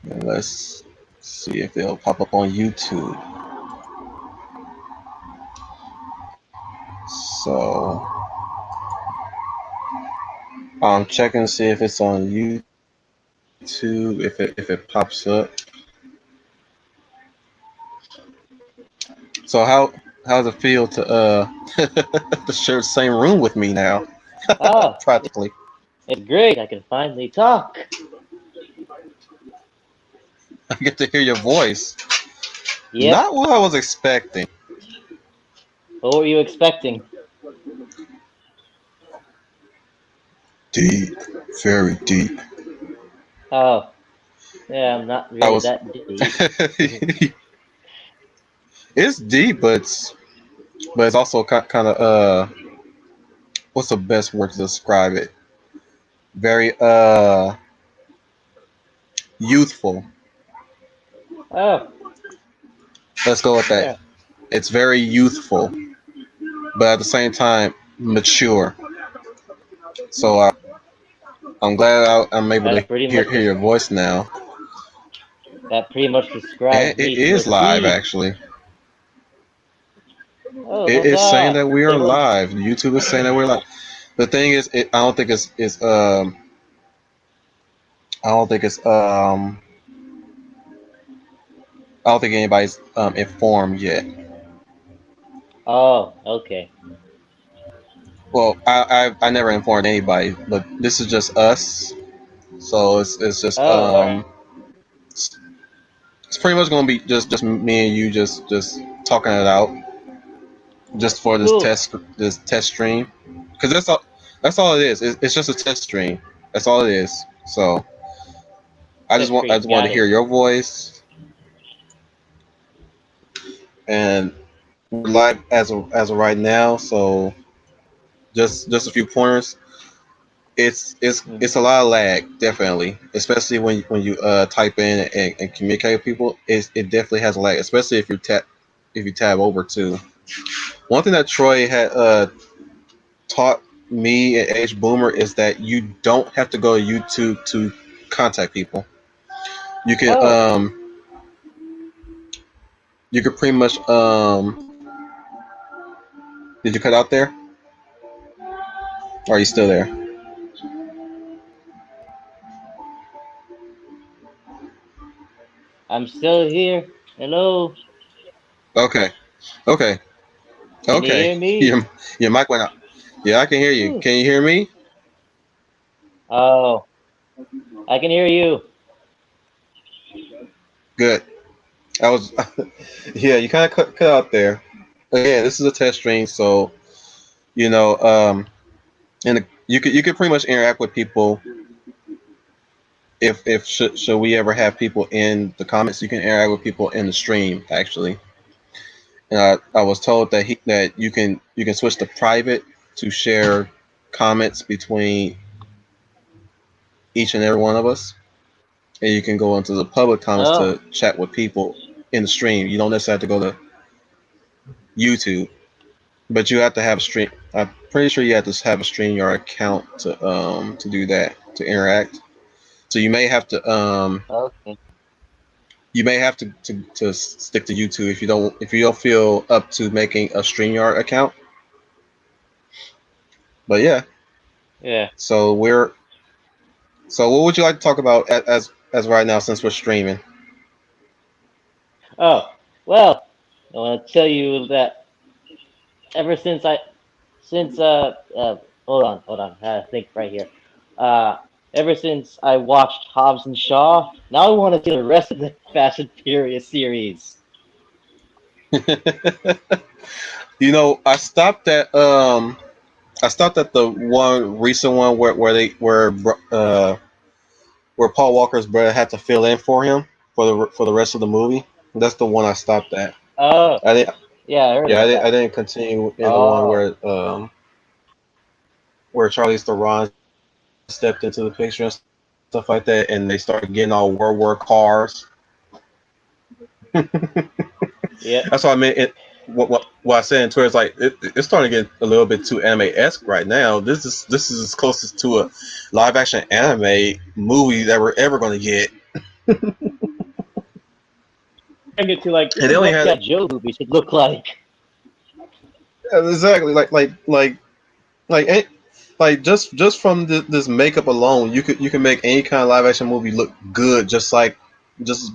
And let's see if it'll pop up on YouTube. So I'm checking to see if it's on YouTube. If it pops up. So how's it feel to to share the same room with me now? Oh, Practically. it's great. I can finally talk. I get to hear your voice. Yep. Not what I was expecting. What were you expecting? Deep, very deep. Oh, yeah, I'm not I really was. that deep. It's deep, but it's also kind of what's the best word to describe it? Very youthful. Oh, Let's go with that. yeah. It's very youthful, but at the same time mature. So I'm glad I'm able to That pretty hear much hear your voice now. And describes it me to a is live T. actually. Oh, It is saying huzzah! that we are It was. live. YouTube is saying that we're live. The thing is, I don't think I don't think it's I don't think anybody's informed yet. Oh, okay. Well, I never informed anybody, but this is just us. So it's just Oh, all right. it's pretty much gonna be just me and you just talking it out just for Cool. this test stream because that's all it is. It's just a test stream. That's all it is. So Test I screen. just wanted Got to hear it. your voice and we're live as of right now. So just a few pointers. It's a lot of lag, definitely, especially when you type in and communicate with people. It definitely has a lag, especially if you tab over too. One thing that Troy had taught me at Age Boomer is that you don't have to go to YouTube to contact people. You can Oh, you can pretty much did you cut out there? Or are you still there? I'm still here. Hello. Okay. Okay. Can you Okay. hear me? Your mic went out. Yeah, I can hear you. Hmm. Can you hear me? Oh, I can hear you. Good. I was yeah, you kind of cut out there. Again, this is a test stream, so you know, and you could pretty much interact with people. If should we ever have people in the comments, you can interact with people in the stream actually. And I was told that that you can switch to private to share comments between each and every one of us, and you can go into the public comments Oh, to chat with people in the stream. You don't necessarily have to go to YouTube, but you have to have a stream. I'm pretty sure you have to have a StreamYard account to do that to interact. So okay. you may have to stick to YouTube if you don't feel up to making a StreamYard account. But yeah, Yeah. so we're so what would you like to talk about as right now since we're streaming? Oh, well, I want to tell you that ever since hold on, I gotta think right here. Uh, ever since I watched Hobbs and Shaw, now I want to see the rest of the Fast and Furious series. I stopped at the one recent one where Paul Walker's brother had to fill in for him for the rest of the movie. That's the one I stopped at. Oh, I didn't yeah, I heard about I that. didn't continue in the one Oh, where Charlize Theron stepped into the picture and stuff like that, and they started getting all World War cars. yep, That's what I meant. What I said in Twitter is like it's starting to get a little bit too anime esque right now. This is as closest to a live action anime movie that we're ever going to get. Bring it to like, this And they is only what had G.I. Joe movies should look like. exactly like eh, like just from this makeup alone, you can make any kind of live action movie look good, just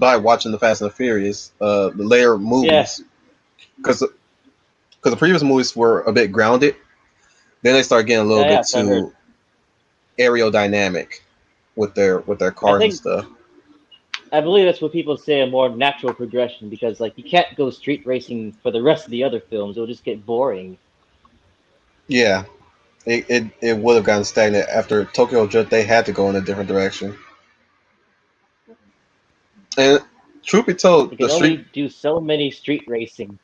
by watching the Fast and the Furious, the later Yeah, movies, because the previous movies were a bit grounded. Then they start getting a little yeah, yeah. bit So I heard. too aerodynamic with their I cars and think stuff. I believe that's what people say a more natural progression because like you can't go street racing for the rest of the other films; it'll just get boring. Yeah, it would have gotten stagnant after Tokyo Drift. They had to go in a different direction. And truth be You told, can the street only do so many street racing.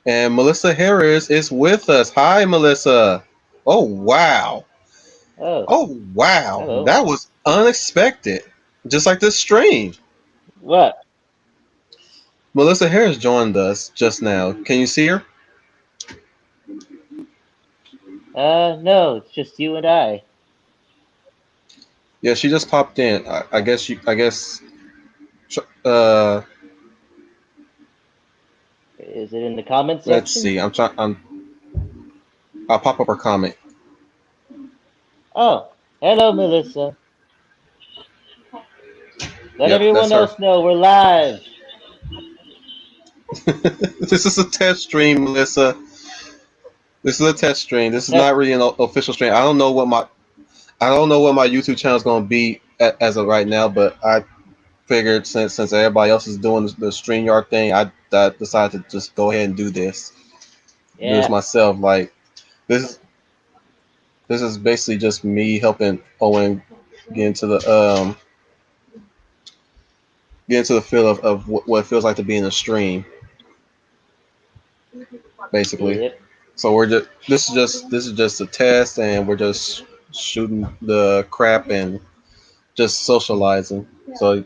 and Melissa Harris is with us. Hi, Melissa. Oh wow. Oh, Oh wow. hello. That was unexpected. Just like this stream. What? Melissa Harris joined us just now. Can you see her? No, it's just you and I. Yeah, she just popped in. I guess I guess. Uh, Is it in the comment let's section? see. I'll pop up her comment. Oh, hello, Melissa. Let Yep, that's everyone her. else know we're live. This is a test stream, Melissa. This is a test stream. This is Test. not really an official stream. I don't know what my YouTube channel is going to be as of right now, but I figured since everybody else is doing the StreamYard thing, I decided to just go ahead and do this Yeah. myself. Like this this is basically just me helping Owen get into the um get into the feel of what it feels like to be in a stream, basically. Yep. So we're just this is just a test, and we're just shooting the crap and just socializing. So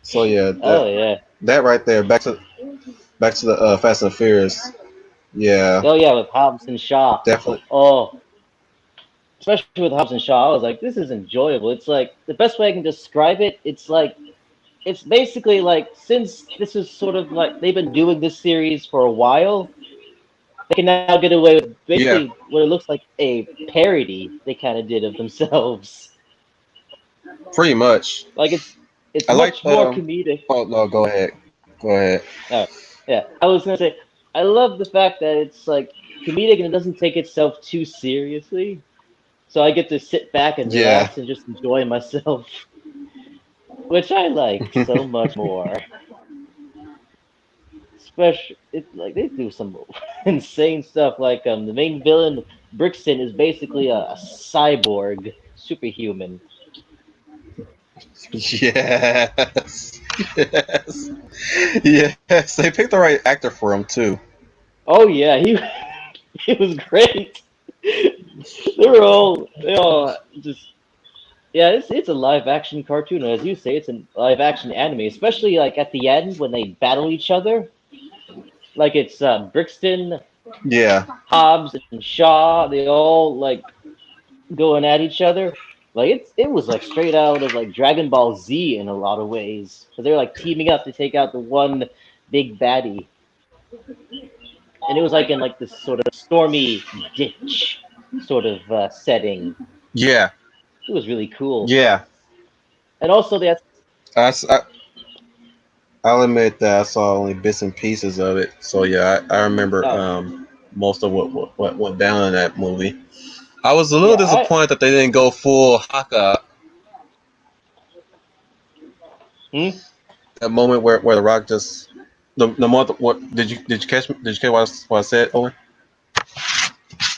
so yeah, Oh yeah. that right there. Back to the Fast and Furious. Yeah, Oh yeah, with Hobbs and Shaw. definitely. Oh, especially with Hobbs and Shaw, I was like, this is enjoyable. It's like the best way I can describe it. It's like it's basically like since this is sort of like they've been doing this series for a while, they can now get away with Yeah, basically what it looks like a parody they kind of did of themselves. pretty much. Like it's I like. much more comedic. Oh no, go ahead. Go ahead. Oh, yeah, I was gonna say I love the fact that it's like comedic and it doesn't take itself too seriously. So I get to sit back and Yeah. relax and just enjoy myself, which I like so much more. Especially, it's like they do some insane stuff. Like the main villain Brixton is basically a cyborg superhuman. Yes. Yes. Yes. They picked the right actor for him too. Oh yeah, he he was great. They all just yeah. It's a live action cartoon, as you say, it's a live action anime. Especially like at the end when they battle each other. Like it's Brixton, Yeah. Hobbs, and Shaw. They all like going at each other. Like it was like straight out of like Dragon Ball Z in a lot of ways. So they're like teaming up to take out the one big baddie, and it was like in like this sort of stormy ditch sort of setting. Yeah. It was really cool. Yeah. And also they had I, s- I- I'll admit that I saw only bits and pieces of it. So yeah, I remember oh most of what went down in that movie. I was a little yeah I disappointed that they didn't go full Haka. hmm That moment where the Rock just the moment what did you catch what I said, Owen?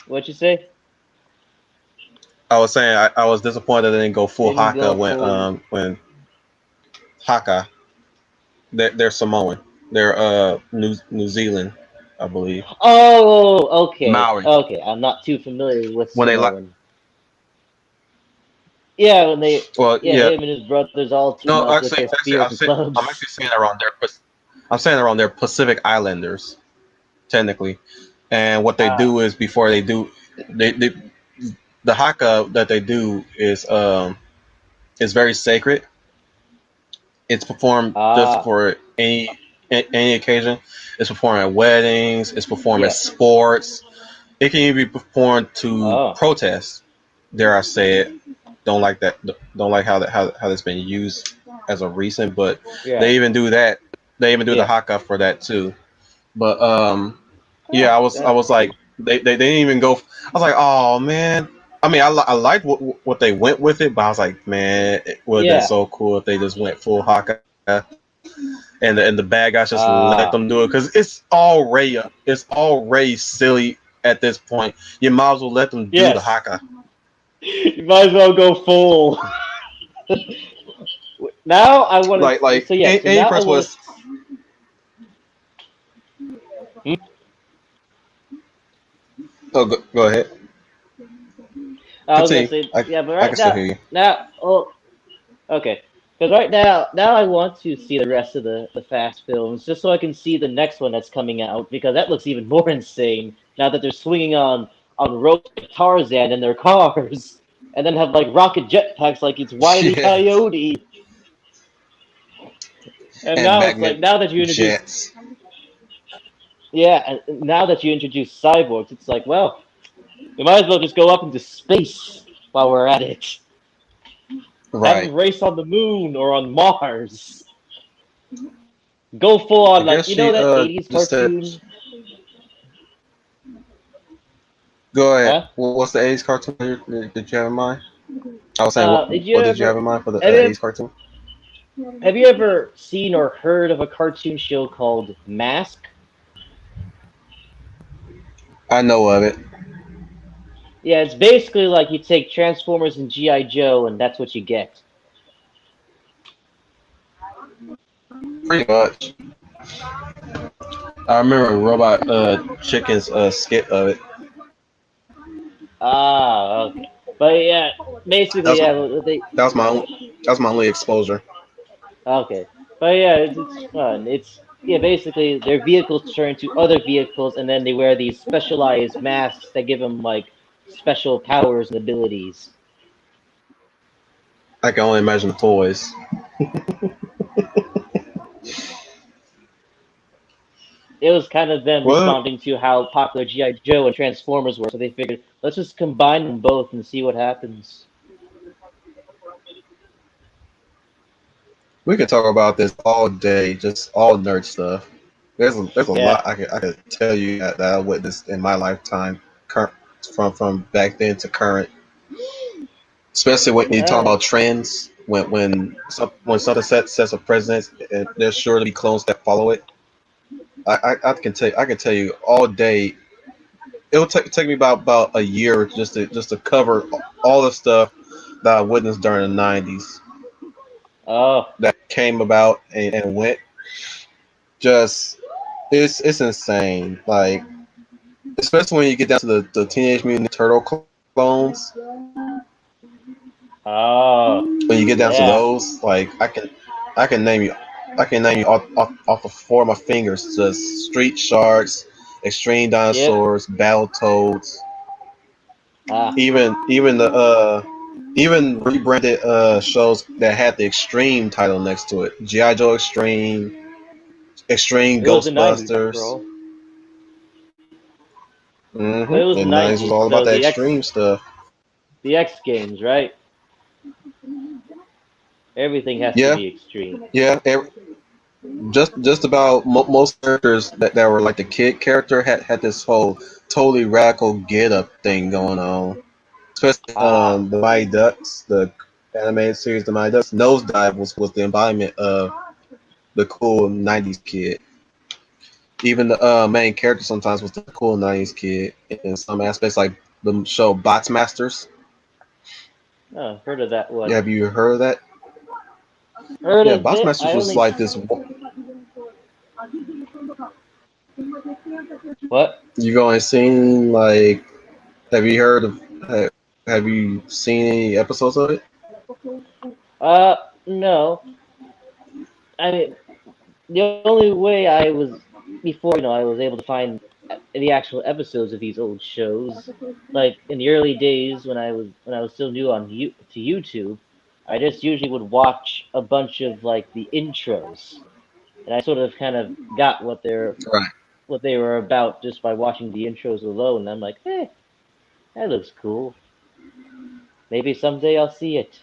what'd you say? I was saying I was disappointed they didn't go full Didn't Haka go full. when Haka they're Samoan. They're New Zealand, I believe. Oh, okay, Maori. okay. I'm not too familiar with When they like Samoan. Yeah, when they well yeah yeah him and his brothers all team no up with their spears and I'm clubs. actually saying around their I'm saying around their Pacific Islanders technically. And what they Ah, do is before they do they the haka that they do is very sacred. It's performed just Ah, for any occasion. It's performed at weddings. It's performed at yeah. sports. It can even be performed to Oh, protest. Dare I say it? Don't like that. Don't like how that's been used as of recent. But yeah, they even do that. They even do the yeah. haka for that too. But Huh, yeah, I was like they didn't even go. I was like, oh man. I mean, I liked what they went with it, but I was like, man, it would have been yeah. so cool if they just went full haka and the bad guys just let them do it Ah, because it's already silly at this point. You might as well let them do the yes. haka. You might as well go full. Now I want to. Like So yeah. So any now I person want was. to. Oh, go ahead. I was gonna Continue. say I yeah, but I right can still now, hear you. oh, okay. Because right now I want to see the rest of the Fast films just so I can see the next one that's coming out because that looks even more insane now that they're swinging on ropes like Tarzan in their cars, and then have like rocket jetpacks like it's Wile E. Yeah. Coyote. And And now it's like magnet now that you introduce jets. yeah, and now that you introduce cyborgs, it's like well, we might as well just go up into space while we're at it. Have Right. them race on the moon or on Mars. Go full I on like guess you know she that '80s just said. cartoon. Go ahead. Huh? What's the '80s cartoon that you have in mind? I was saying, Did you what did you have ever in mind for the have you '80s cartoon? have you ever seen or heard of a cartoon show called Mask? I know of it. Yeah, it's basically like you take Transformers and GI Joe, and that's what you get. Pretty much. I remember Robot Chicken's skit of it. Ah, okay. But yeah, basically, That's yeah, what they that was my only exposure. okay. But yeah, it's fun. It's yeah, basically their vehicles turn to other vehicles, and then they wear these specialized masks that give them like special powers and abilities. I can only imagine the toys. It was kind of them Well, responding to how popular GI Joe and Transformers were, so they figured let's just combine them both and see what happens. we could talk about this all day, just all nerd stuff. There's a Yeah. lot I could tell you that I witnessed in my lifetime, current from back then to current. Especially when you talk Uh, about trends, when something sets a precedent, there's sure to be clones that follow it. I can tell you all day. It'll take me about a year just to cover all the stuff that I witnessed during the '90s oh, that came about and went. Just it's insane. Like especially when you get down to the Teenage Mutant Ninja Turtle clones. oh, When you get down to yeah, those, like I can name you off the four of my fingers. Just Street Sharks, Extreme yep, Dinosaurs, Battletoads, ah, even rebranded shows that had the Extreme title next to it. GI Joe Extreme, Extreme it was the '90s after Ghostbusters. all. But it was the And '90s was '90s, all about so that extreme stuff. the X Games, right? Everything has to Yeah, be extreme. yeah. Just about most characters that were like the kid character had this whole totally radical get up thing going on. Especially Ah, the Mighty Ducks, the animated series, the Mighty Ducks. Nosedive was the embodiment of the cool '90s kid. Even the main character sometimes was the cool '90s kid in some aspects, like the show Bots Masters. oh, heard of that one. Have you heard of that? Heard Yeah, of Bots it. Masters I was only like this. what? You going seen like? Have you heard of? Have you seen any episodes of it? Uh, no. I mean, the only way I was before, I was able to find the actual episodes of these old shows, like in the early days when I was still new on to YouTube. I just usually would watch a bunch of like the intros, and I sort of kind of got Right. what they were about just by watching the intros alone. And I'm like, hey, that looks cool. Maybe someday I'll see it.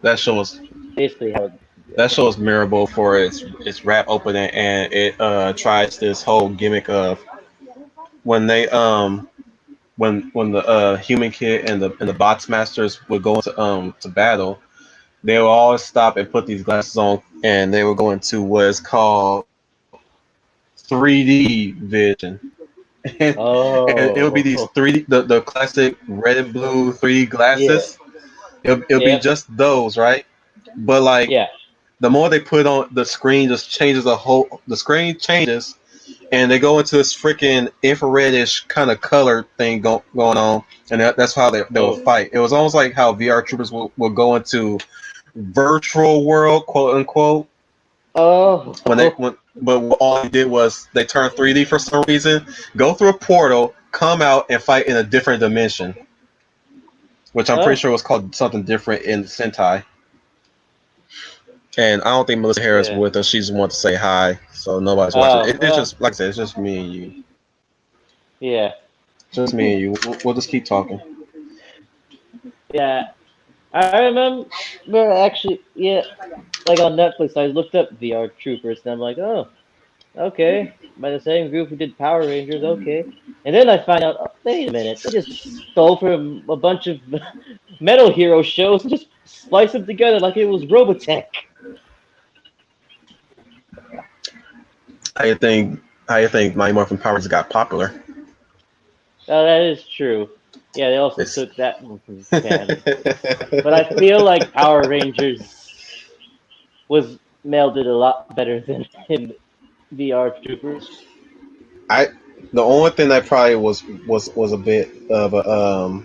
That show was Basically, how it that show goes. is memorable for its rap opening, and it tries this whole gimmick of when they when the human kid and the box masters would go into to battle, they would always stop and put these glasses on, and they would go into what is called 3D vision. And it would be these Oh, 3D, the classic red and blue 3D yeah, glasses. It'll be yep, just those, right? But like yeah. the more they put on, the screen just changes the screen changes, and they go into this freaking infraredish kind of color thing going on, and that's how they will Oh, fight. It was almost like how VR troopers will go into virtual world, quote unquote, when they oh, when but all they did was they turned 3D for some reason, go through a portal, come out and fight in a different dimension, which I'm pretty oh, sure was called something different in Sentai. And I don't think Melissa Harris yeah. with us. She's the one to say hi, so nobody's watching. Oh, It's well, just like I said, it's just me and you. yeah, Just me and you. We'll just keep talking. yeah. I remember actually, yeah, like on Netflix, I looked up VR Troopers, and I'm like, oh, okay, by the same group who did Power Rangers, okay. And then I find out, oh, wait a minute, they just stole from a bunch of Metal Hero shows and just spliced them together like it was Robotech. How you think? How you think Mighty Morphin Power Rangers got popular? Oh, that is true. Yeah, they also It's took that one from Japan. But I feel like Power Rangers was melded a lot better than in VR Troopers. I the only thing that probably was a bit of a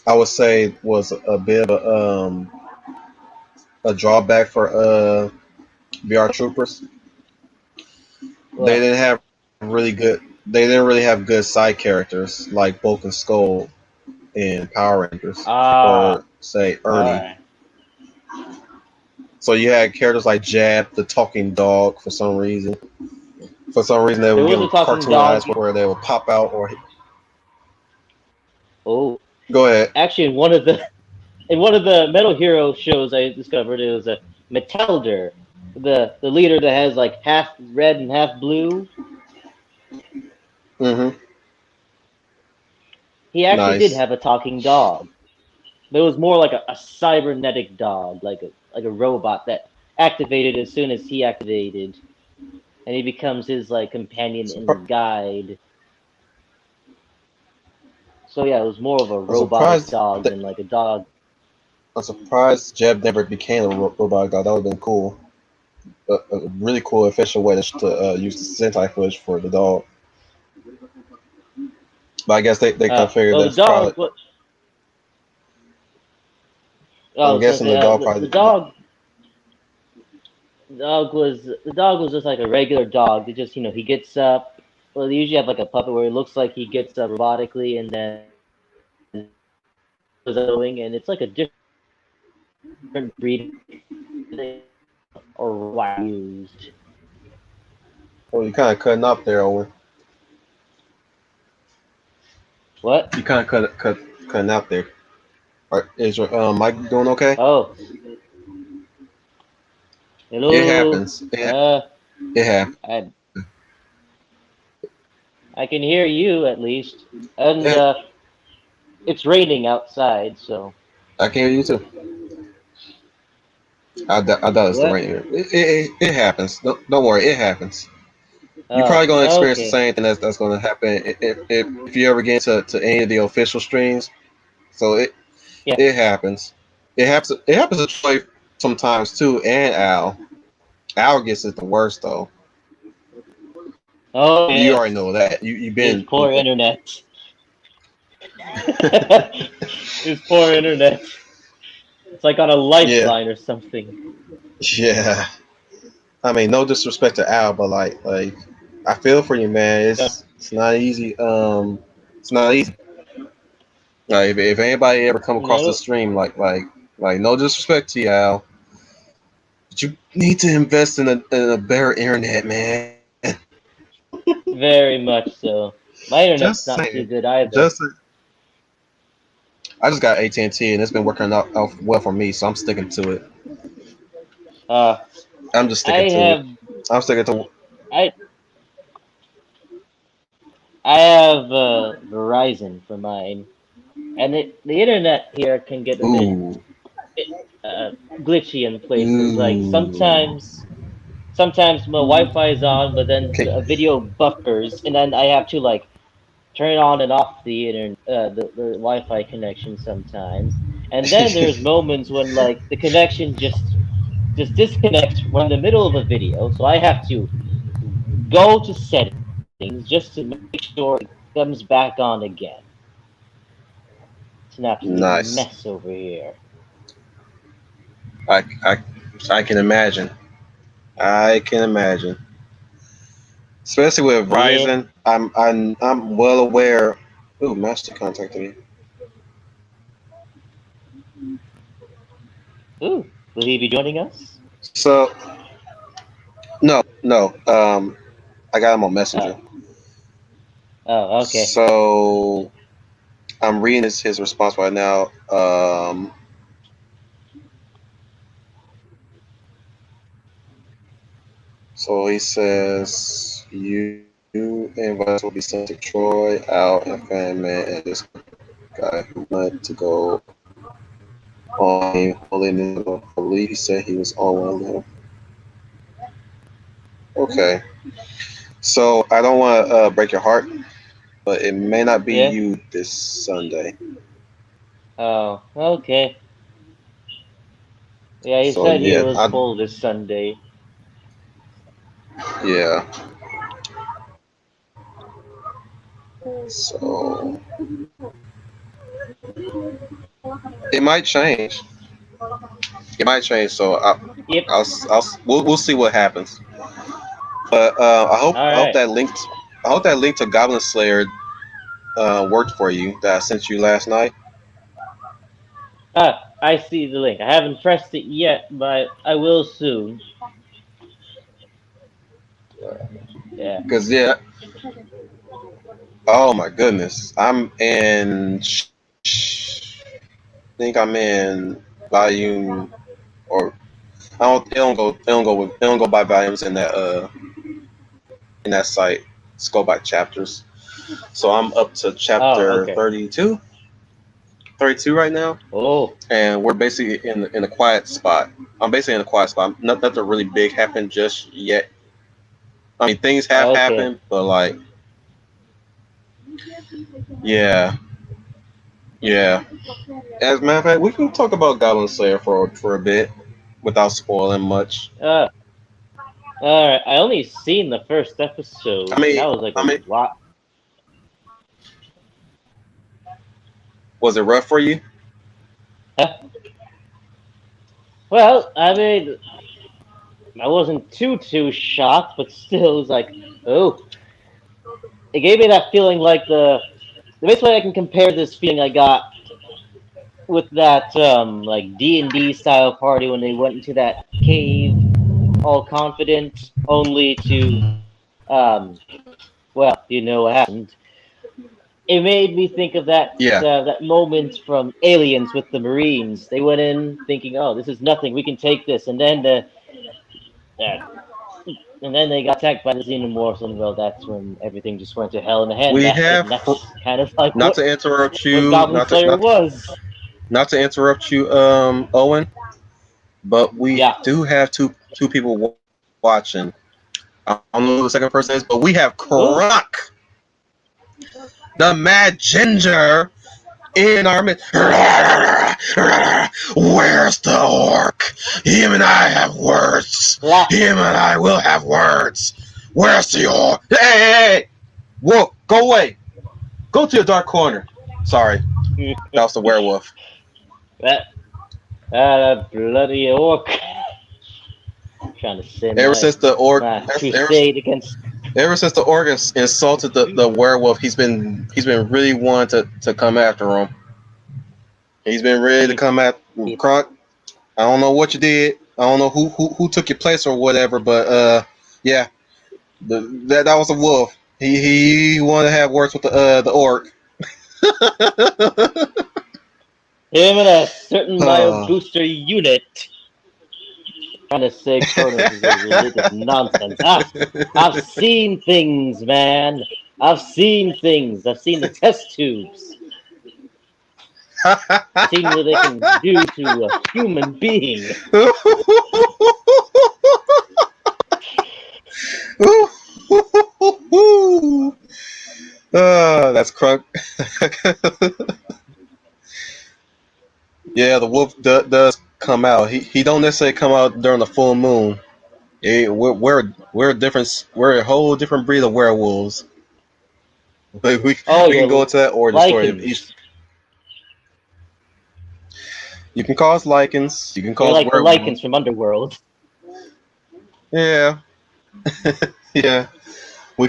I would say was a bit of a drawback for VR Troopers. They What? didn't have they didn't really have good side characters like Bulk and Skull in Power Rangers Ah, or say Ernie. alright. So you had characters like Jab, the talking dog, for some reason. For some reason, they There would give was a them talking cartoon dog. eyes where they would pop out. Or Oh, go ahead. actually, in one of the Metal Hero shows I discovered it was a Metalder, the leader that has like half red and half blue. Mm-hmm. He actually did Nice. have a talking dog, but it was more like a cybernetic dog, like a robot that activated as soon as he activated, and he becomes his like companion and Surpri- guide. So yeah, it was more of a I'm robotic surprised. dog than like a dog. I'm surprised Jeb never became a robot god. That would have been cool. A really cool, efficient way to use the Sentai footage for the dog. But I guess they kind of figured Well, the that's probably. dog. What I I'm was gonna guessing say, the dog the probably. dog. The dog was just like a regular dog. It just he gets up. Well, they usually have like a puppet where it looks like he gets up robotically and then goes going, and it's like a different breed or what used. Oh, you kind of cutting up there, Owen. What? You kind of cutting out there. Is your mic doing okay? Oh, It hello. happens. It happens. I I can hear you at least, and It, it's raining outside, so I can hear you too. I doubt it's the what? right ear. It happens. Don't worry. It happens. You're Oh, probably going to experience the okay. same thing that's going to happen if you ever get to any of the official streams. So Yeah. it happens. It happens to Troy sometimes too, and Al. Al gets it the worst though. Oh You already yes, know that. You've his been poor internet. His poor internet. It's like on a yeah, lifeline or something. yeah. I mean, no disrespect to Al, but like I feel for you, man. Yeah. It's not easy. It's not easy. If anybody ever come across No, this stream, like Like, no disrespect to you, Al, but you need to invest in a better internet, man. Very much so. My Just internet's not saying. too good either. Just I just got AT&T and it's been working out well for me, so I'm sticking to it. Uh, I'm just I sticking to it. have I'm sticking to. I I have Verizon for mine, and the internet here can get a bit Ooh, uh, glitchy in places. Like ooh. sometimes my Wi-Fi is on, but then Okay, a video buffers, and then I have to like turn on and off the Wi-Fi connection sometimes. And then there's moments when like the connection just disconnects when in the middle of a video, so I have to go to settings just to make sure it comes back on again. It's an absolute nice. mess over here. I, I, I can imagine. I can imagine. Especially with Yeah. Verizon, I'm well aware. Ooh, Master contacted me. Ooh, will he be joining us? So no. I got him on Messenger. Oh, oh, okay. So I'm reading his response right now. So he says you invites will be sent to Troy, Al, and Fan Man, and this guy who wanted to go on a holiness. I believe he said he was on one of them. Okay. So I don't want to break your heart, but it may not be Yeah. you this Sunday. Oh, okay. Yeah, he So said he yeah, was full this Sunday. yeah. So it might change. It might change. So Yep. we'll see what happens. But All I hope right. that link to Goblin Slayer worked for you that I sent you last night. Ah, I see the link. I haven't pressed it yet, but I will soon. Yeah. Cause yeah, oh my goodness, I think I'm in volume or I don't it don't go by volumes in that site. It's go by chapters. So I'm up to Oh, chapter okay. 32 right now, Oh, and we're basically in a quiet spot. I'm basically in a quiet spot. Nothing really big happened just yet. I mean, things have okay. happened, but like, yeah, yeah. As a matter of fact, we can talk about Goblin Slayer for a bit without spoiling much. Uh, all right. I only seen the first episode, and that was like I a mean, lot. was it rough for you? Huh? Well, I mean, I wasn't too shocked, but still, it was like, oh, it gave me that feeling like the best way I can compare this feeling I got with that like D&D style party when they went into that cave all confident only to um well, you know what happened. It made me think of Yeah, that moment from Aliens with the Marines. They went in thinking, "Oh, this is nothing. We can take this." Uh, and then they got attacked by the xenomorphs, and well, that's when everything just went to hell in a we handbasket, have. and that's kind of like Not to interrupt what you, Goblin Slayer was. not to interrupt you, Owen, but we Yeah. do have two people watching. I don't know who the second person is, but we have Oh, Croc, the Mad Ginger, in our midst. Where's the orc? Him and I have words. la. Him and I will have words. Where's the orc? Hey! Whoa! Go away! Go to your dark corner. Sorry, that was the werewolf. that that bloody orc trying to send Ever since the orc, my ever, crusade against. ever since the orc insulted the werewolf, he's been really wanting to come after him. He's been ready to come at Keith. Crunk, I don't know what you did. I don't know who took your place or whatever, but yeah, that was a wolf. He wanted to have words with the orc. Him and a certain bio Oh. booster unit trying to say Kronos is a religious nonsense. I've seen things, man. I've seen things. I've seen the test tubes. I've seen what they can do to a human being. That's Crunk. Yeah, the wolf does come out. He don't necessarily come out during the full moon. We're a different. We're a whole different breed of werewolves. Like Oh, we can go you're into that origin story of each. lichens. You can cause lichens. You can You're cause like the lichens werewolves. from Underworld. Yeah, yeah. We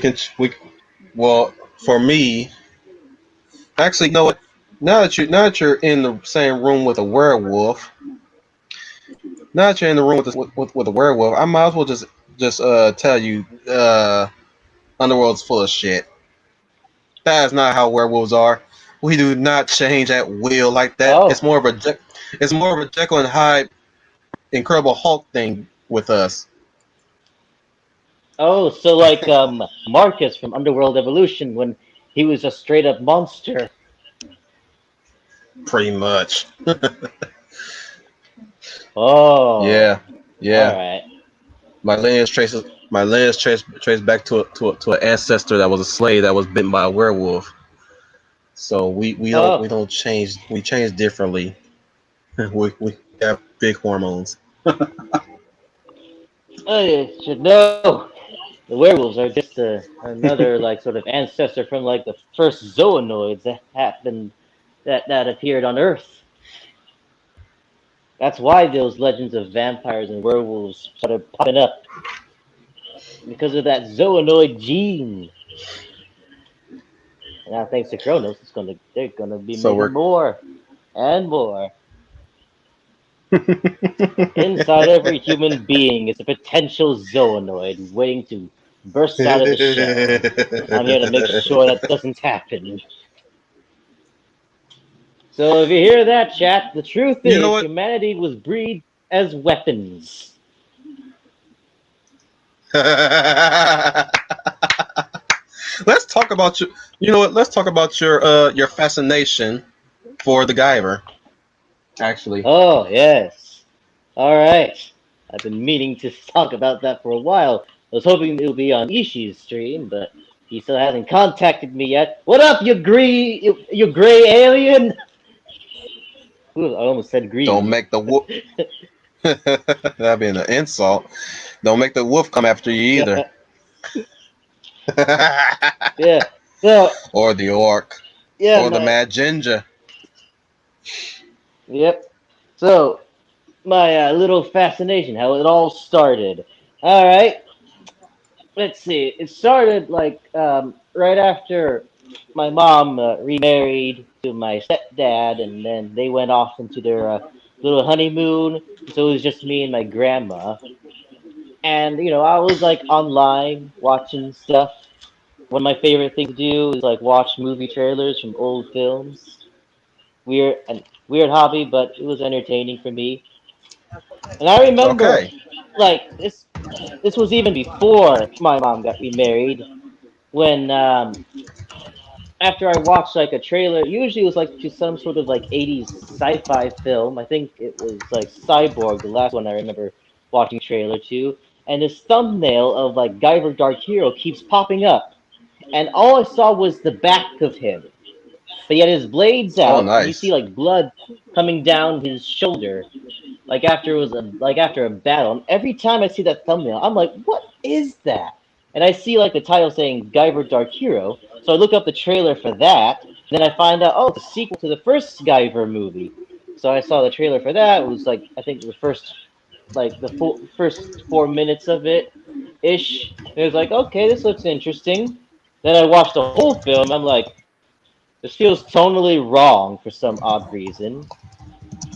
well for me. Actually, you know what? Now that you're in the same room with a werewolf, now that you're in the room with a werewolf, I might as well just tell you Underworld's full of shit. That is not how werewolves are. We do not change at will like that. Oh, It's more of a Jekyll and Hyde Incredible Hulk thing with us. oh, so like Marcus from Underworld Evolution when he was a straight up monster. Pretty much. Oh, Yeah, all yeah. right. My lineage trace back to an ancestor that was a slave that was bitten by a werewolf. So we Oh, don't change. We change differently. We have big hormones. I should know. The werewolves are just another like sort of ancestor from like the first zoonoids that happened that appeared on Earth. That's why those legends of vampires and werewolves started popping up because of that zoonoid gene. And now thanks to Kronos, they're gonna be So making we're more and more. Inside every human being is a potential zoonoid waiting to burst out of the shell. I'm here to make sure that doesn't happen. So if you hear that, chat, the truth you know is what? humanity was breed as weapons. Let's talk about your. You know what? Let's talk about your fascination for the Guyver. Actually, Oh yes. All right. I've been meaning to talk about that for a while. I was hoping it would be on Ishii's stream, but he still hasn't contacted me yet. What up, you gray alien? Ooh, I almost said don't green. make the wolf. That'd be an insult. Don't make the wolf come after you either. Yeah. So Or the orc, yeah, or the my mad ginger. yep. So my little fascination, how it all started. All right. Let's see. It started like right after my mom remarried to my stepdad, and then they went off into their little honeymoon. So it was just me and my grandma. And I was like online watching stuff. One of my favorite things to do is like watch movie trailers from old films. Weird hobby, but it was entertaining for me. And I remember, Okay. like this was even before my mom got remarried. When after I watched like a trailer, usually it was like to some sort of like 80s sci-fi film. I think it was like Cyborg, the last one I remember watching trailer to. And this thumbnail of like Guyver Dark Hero keeps popping up. And all I saw was the back of him. But yet his blade's Oh, out, and you see nice. like blood coming down his shoulder, like after a battle. And every time I see that thumbnail, I'm like, what is that? And I see like the title saying Guyver Dark Hero, so I look up the trailer for that. And then I find out, oh, it's a sequel to the first Guyver movie. So I saw the trailer for that. It was like I think the first 4 minutes of it ish. And it was like, okay, this looks interesting. Then I watched the whole film. I'm like, this feels tonally wrong for some odd reason.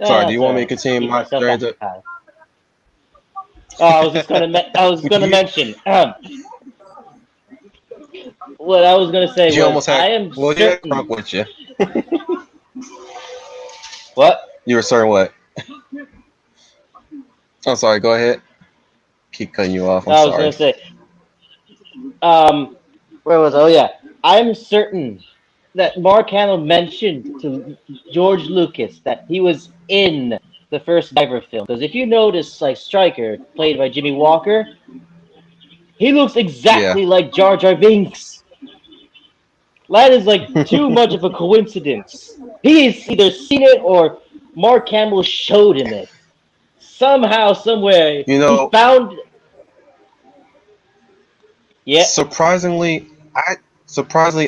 Sorry, do you That's want me to alright. continue Keep my myself journey to? occupied. Oh, I was gonna you, mention. What I was gonna say you was almost had. I am Well, you had Crunk certain. with you. What? You were certain what? I'm sorry. Go ahead. Keep cutting you off. I'm I was sorry. gonna say. Um, where was? Oh yeah, I'm certain that Mark Hamill mentioned to George Lucas that he was in the first Guyver film. Because if you notice, like Stryker, played by Jimmy Walker, he looks Yeah. exactly like Jar Jar Binks. That is like too much of a coincidence. He's either seen it or Mark Hamill showed him it. Somehow, somewhere, You he know, found. Yeah, surprisingly,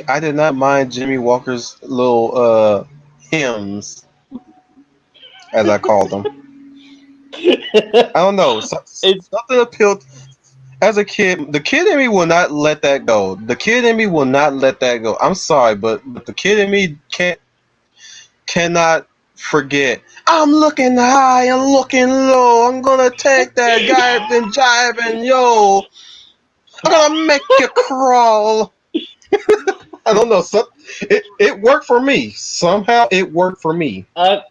I did not mind Jimmy Walker's little hymns, as I called them. I don't know. it's Something appealed as a kid. The kid in me will not let that go. The kid in me will not let that go. I'm sorry, but the kid in me cannot forget. I'm looking high and looking low. I'm gonna take that guy and jive and yo. I'm gonna make you crawl. I don't know. It worked for me. Somehow it worked for me. I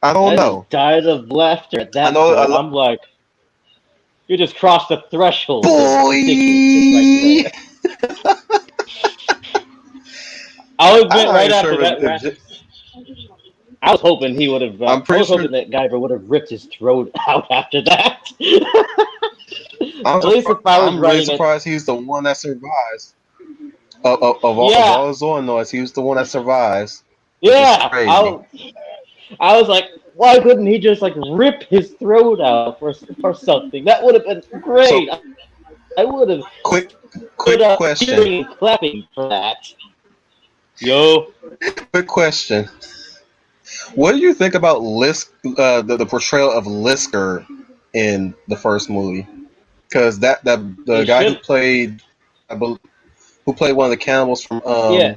I don't I know. just died of laughter at I that know. point. I'm like, you just crossed the threshold of ridiculousness right Boy, there. I'll I'm admit, not right even after sure that rap, I was hoping he would have. I'm I pretty was sure. hoping that Guyver would have ripped his throat out after that. I'm At least if I was I'm really writing it, surprised he's the one that survives. Of yeah, all the Zoanoids, he was the one that survives, which is yeah. crazy. I was like, why couldn't he just like rip his throat out or something? That would have been So, great. I would have quick stood quick up question. cheering and clapping for that. Yo, Quick question. What do you think about the portrayal of Lisker in the first movie? Because that the he guy who should. played, who played one of the cannibals from Yeah,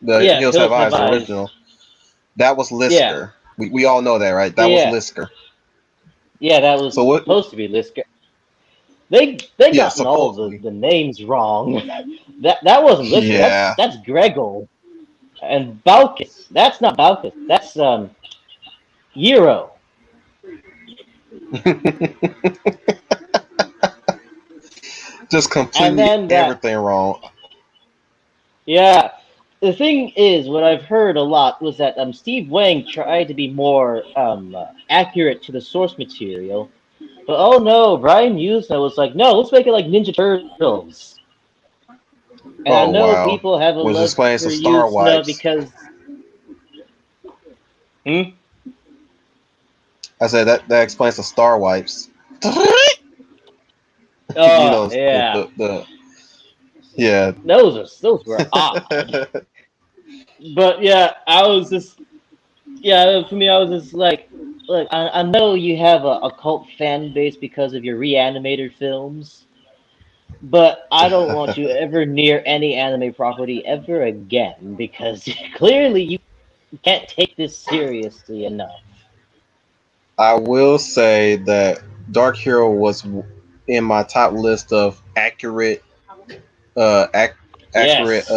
the yeah. Hills Have Hills Have Eyes, the Eyes. original, that was Yeah, Lisker. We all know that, right? That was yeah, Lisker. yeah. That was So what? supposed to be Lisker. They Yeah, gotten all supposedly. the names wrong. That wasn't Lisker. Yeah. That's Gregor and Balkus. That's not Balkus. That's Euro. Just And completely then that. everything wrong. Yeah. The thing is, what I've heard a lot was that Steve Wang tried to be more accurate to the source material, but oh no, Brian Usna was like, no, let's make it like Ninja Turtles. And I Oh know wow. people have a Was love explaining for some star Usna wipes. because. Hmm? I said that explains the star wipes. You Oh know yeah, the yeah. those were odd. But yeah, I was just for me, I was just like, look, I know you have a cult fan base because of your reanimated films, but I don't want you ever near any anime property ever again because clearly you can't take this seriously enough. I will say that Dark Hero was in my top list of uh ac- accurate Yes,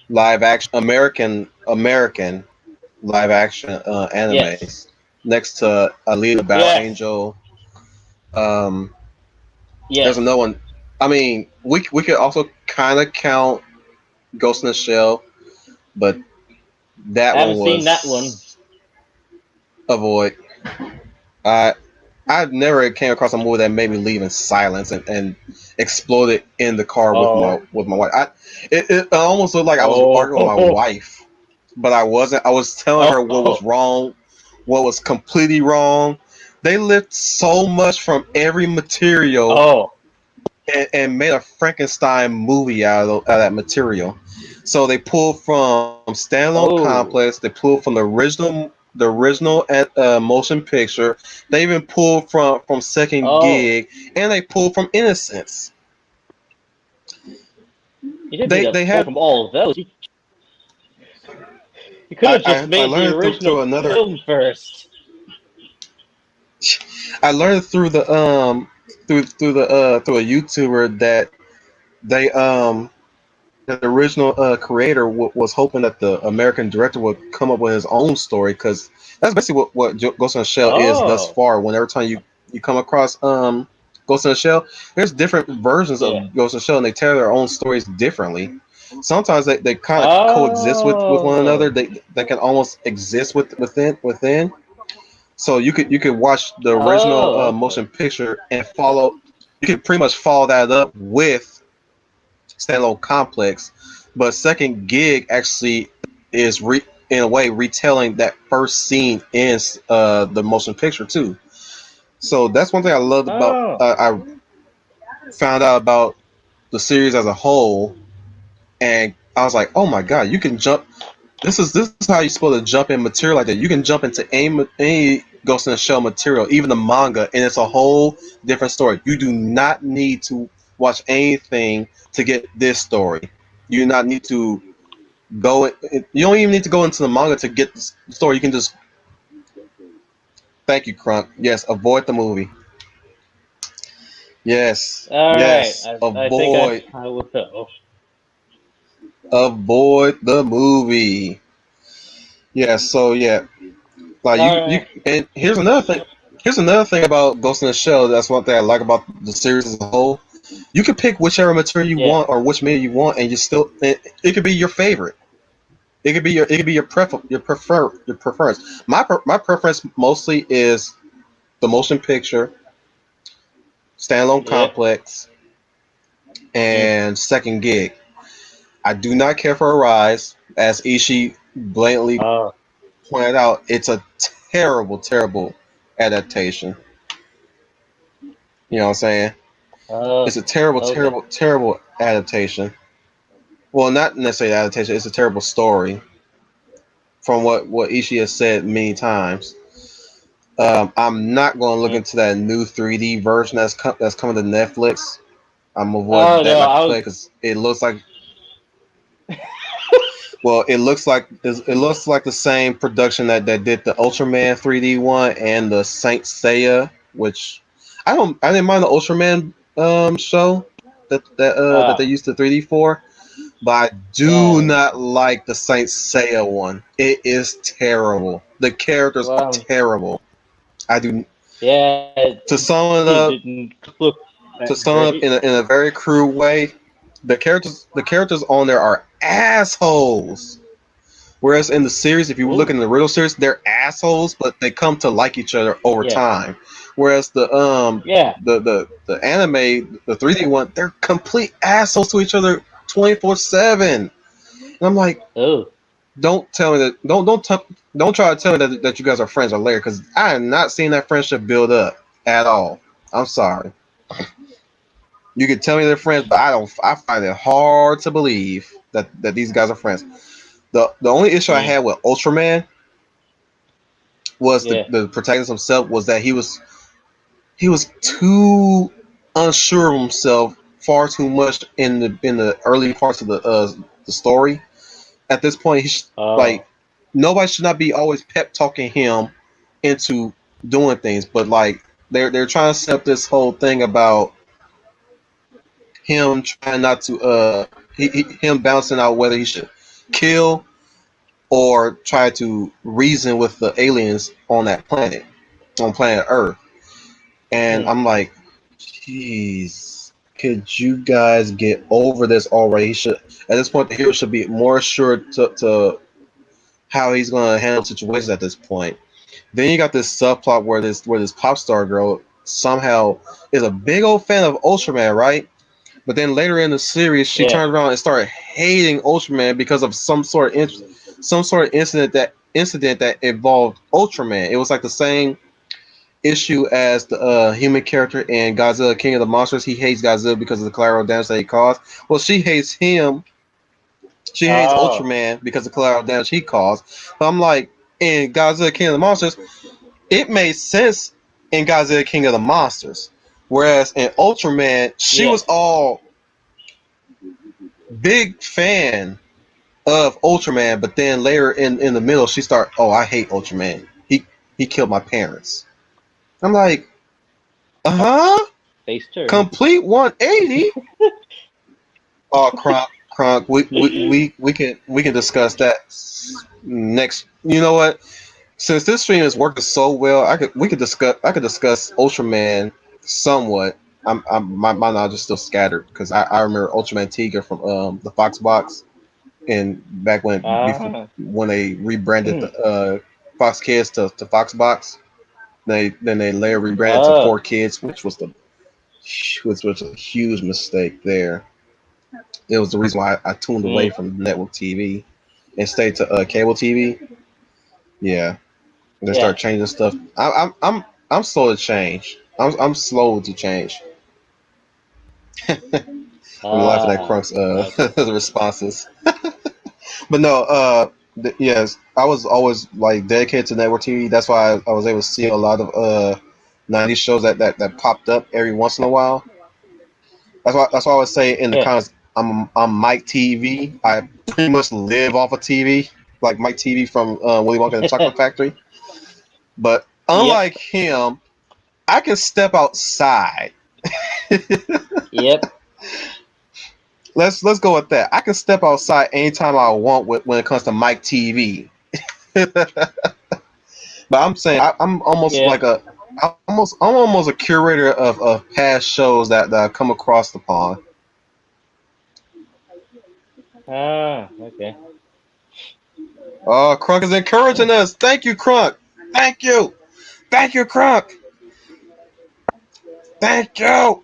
live action American live action yes, animes next to Alita Battle yes, Angel. There's yes. another one. I mean, we could also kind of count Ghost in the Shell, but that I one haven't seen that one. was a void. I I've never came across a movie that made me leave in silence and exploded in the car Oh, with my wife. It almost looked like I was arguing with my oh, wife, but I wasn't. I was telling her what was oh, wrong, what was completely wrong. They lift so much from every material oh, and made a Frankenstein movie out of that material. So they pulled from Standalone oh, Complex. They pulled from the original motion picture. They even pulled from Second oh. Gig, and they pulled from Innocence. You didn't need They to they pull had from all of those. You could have just I made the learned through original another. film first. I learned through the through the through a YouTuber that they that the original creator was hoping that the American director would come up with his own story, because that's basically what Ghost in the Shell is thus Oh, far. Whenever time you come across Ghost in the Shell, there's different versions yeah. of Ghost in the Shell, and they tell their own stories differently. Sometimes they kind of coexist with one another. Oh, They can almost exist within. So you could watch the original oh, okay. motion picture and follow. You could pretty much follow that up with standalone complex, but second gig actually is in a way retelling that first scene in the motion picture too. So that's one thing I loved about. Oh, I found out about the series as a whole, and I was like, oh my god, you can jump. This is how you're supposed to jump in material like that. You can jump into any Ghost in the Shell material, even the manga, and it's a whole different story. You do not need to watch anything to get this story. You do not need to go. You don't even need to go into the manga to get the story. You can just thank you, Crunk. Yes, avoid the movie. Yes, all right. yes, I think I will. avoid the movie. Yeah. So yeah, like All you right. and here's another thing. Here's another thing about Ghost in the Shell. That's one thing I like about the series as a whole. You can pick whichever material you Yeah. want or which media you want, and you still it could be your favorite. It could be your preference. My preference mostly is the motion picture, standalone Yeah. complex, Mm. and second gig. I do not care for Arise, as Ishii blatantly Oh. pointed out. It's a terrible adaptation. You know what I'm saying? Oh. It's a terrible, Okay. terrible adaptation. Well, not necessarily adaptation. It's a terrible story from what Ishii has said many times. I'm not going to look Mm. into that new 3D version that's coming to Netflix. I'm avoiding Oh that no, like the I plague was. because it looks like well, it looks like the same production that did the Ultraman 3D one and the Saint Seiya, which I didn't mind the Ultraman show that they Ah. used the 3D for, but I do Yeah. not like the Saint Seiya one. It is terrible. The characters are Well. terrible. I do Yeah. to sum it It up didn't look to that sum up great. in a very crude way. The characters on there are assholes. Whereas in the series, if you look Ooh. in the real series, they're assholes, but they come to like each other over Yeah. time. Whereas Yeah. the anime, the 3D one, they're complete assholes to each other 24/7. And I'm like, Oh. don't tell me that don't try to tell me that you guys are friends or later, because I am not seeing that friendship build up at all. I'm sorry. You can tell me they're friends, but I don't. I find it hard to believe that these guys are friends. The only issue I Mm. had with Ultraman was Yeah. the protagonist himself was that he was too unsure of himself far too much in the early parts of the story. At this point, Oh. like nobody should not be always pep talking him into doing things, but like they're trying to set up this whole thing about him trying not to him bouncing out whether he should kill or try to reason with the aliens on that planet, on planet Earth. And Mm. I'm like, jeez, could you guys get over this already? He should, at this point, the hero should be more assured to how he's going to handle situations at this point. Then you got this subplot where this pop star girl somehow is a big old fan of Ultraman, right? But then later in the series, she Yeah. turned around and started hating Ultraman because of some sort of incident that involved Ultraman. It was like the same issue as the human character in Godzilla King of the Monsters. He hates Godzilla because of the collateral damage that he caused. Well, she hates him. She hates Oh. Ultraman because of the collateral damage he caused. But I'm like, in Godzilla King of the Monsters, it made sense in Godzilla King of the Monsters. Whereas in Ultraman, she Yeah. was all big fan of Ultraman, but then later in the middle she start, oh, I hate Ultraman. He killed my parents. I'm like, uh-huh. Face turn. Complete 180. Oh, Kronk. We can discuss that next. You know what? Since this stream is working so well, I could discuss Ultraman somewhat. My knowledge is still scattered because I remember Ultraman Tiger from the Fox box, and back Ah. when they rebranded the Fox Kids to Fox box, they later rebranded to Oh. Four Kids, which was a huge mistake there. It was the reason why I tuned away Mm. from network TV and stayed to cable TV. Yeah, they Yeah. start changing stuff. I'm slow to change. I'm slow to change. I'm laughing at Ah. Crunk's Okay. responses. But no, yes, I was always like dedicated to network TV. That's why I was able to see a lot of 90s shows that popped up every once in a while. That's why I would say in the Yeah. comments, I'm Mike TV. I pretty much live off of TV, like Mike TV from Willy Wonka and the Chocolate Factory. But Yep. unlike him, I can step outside. Yep. Let's go with that. I can step outside anytime I want when it comes to Mike TV. But I'm saying I'm almost Yeah. like I'm almost a curator of past shows that I've come across upon. Ah. Okay. Oh, Crunk is encouraging us. Thank you, Crunk. Thank you. Thank you, Crunk. Thank you.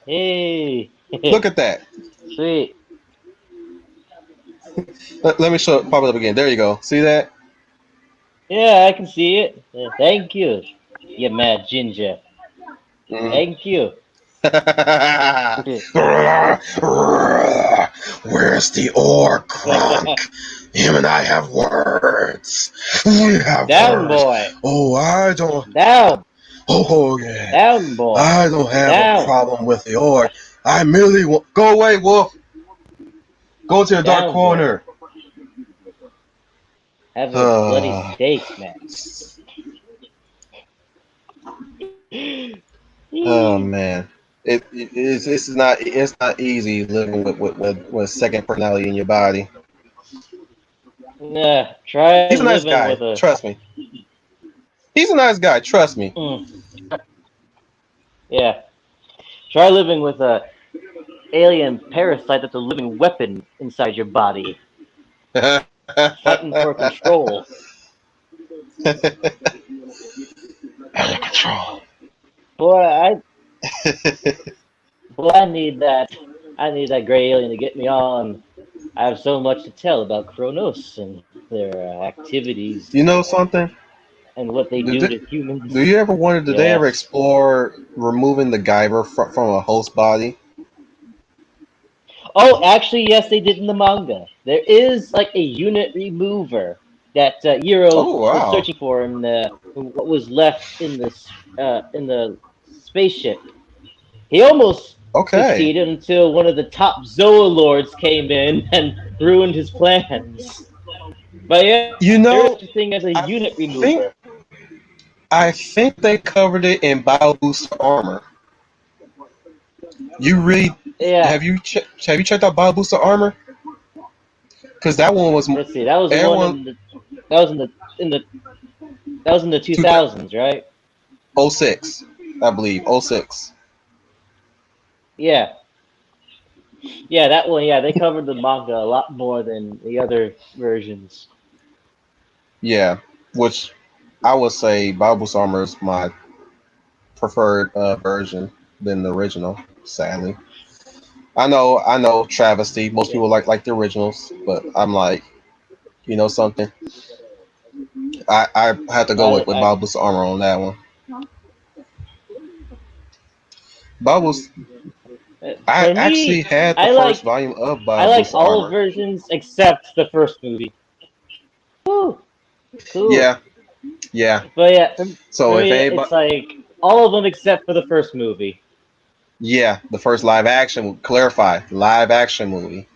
Hey. Look at that. Sweet. Let me pop it up again. There you go. See that? Yeah, I can see it. Thank you. You mad ginger. Mm. Thank you. Where's the orc, Kronk? Him and I have words. We have Down, words. boy. Oh, I don't. Down. Oh, yeah. Down, boy. I don't have a Down. problem with the orc. I merely want. Go away, Wolf. Go to the dark Down, boy. corner. Have a bloody Uh, steak, man. oh man. It's not easy living with second personality in your body. Nah, try He's a nice living guy. with a. Trust me. He's a nice guy. Trust me. Mm, yeah, try living with a alien parasite that's a living weapon inside your body, fighting for control. Out of control. Boy, I need that. I need that gray alien to get me on. I have so much to tell about Kronos and their activities You know something? and what they Do, do do, to do humans. you ever wonder? Did they ever Yes. explore removing the Guyver from a host body? Oh, actually, yes, they did in the manga. There is like a unit remover that Hiro Oh was wow. searching for in what was left in the spaceship. He almost Okay. succeeded until one of the top Zoa lords came in and ruined his plans. But yeah, You there is know, such a thing as a I unit think remover. I think they covered it in Bio Booster Armor. You really Yeah, have you checked out Bio Booster Armor? Because that one was let's see. That was the one everyone in the that was in the that was in the two 2006, thousands, right? I believe. Oh six. Yeah. Yeah, that one. Yeah, they covered the manga a lot more than the other versions. Yeah, which I would say Bio Booster Armor is my preferred version than the original. Sadly, I know, travesty. Most Yeah, people like the originals, but I'm like, you know something. I had to go with I Bio Booster Armor on that one. Bubbles, I for actually me, had the I first like volume of I Bio like Booster all Armor. versions except the first movie. Woo, cool. Yeah, yeah. But yeah, for So if me, it's anybody, like all of them except for the first movie. yeah, the first live action, clarify, live action movie.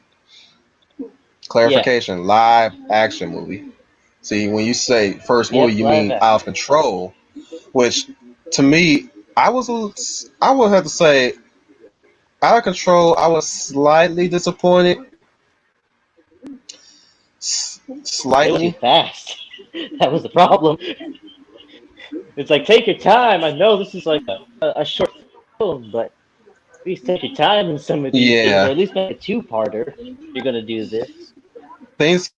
Yeah. Clarification: live action movie. See, when you say first movie, Yep. you Live mean action. Out of Control, which to me, I would have to say Out of Control. I was slightly disappointed, It was too slightly. fast. That was the problem. It's like take your time. I know this is like a short film, but please take your time in some of these things, or Yeah, at least make a two-parter. You're gonna do this. things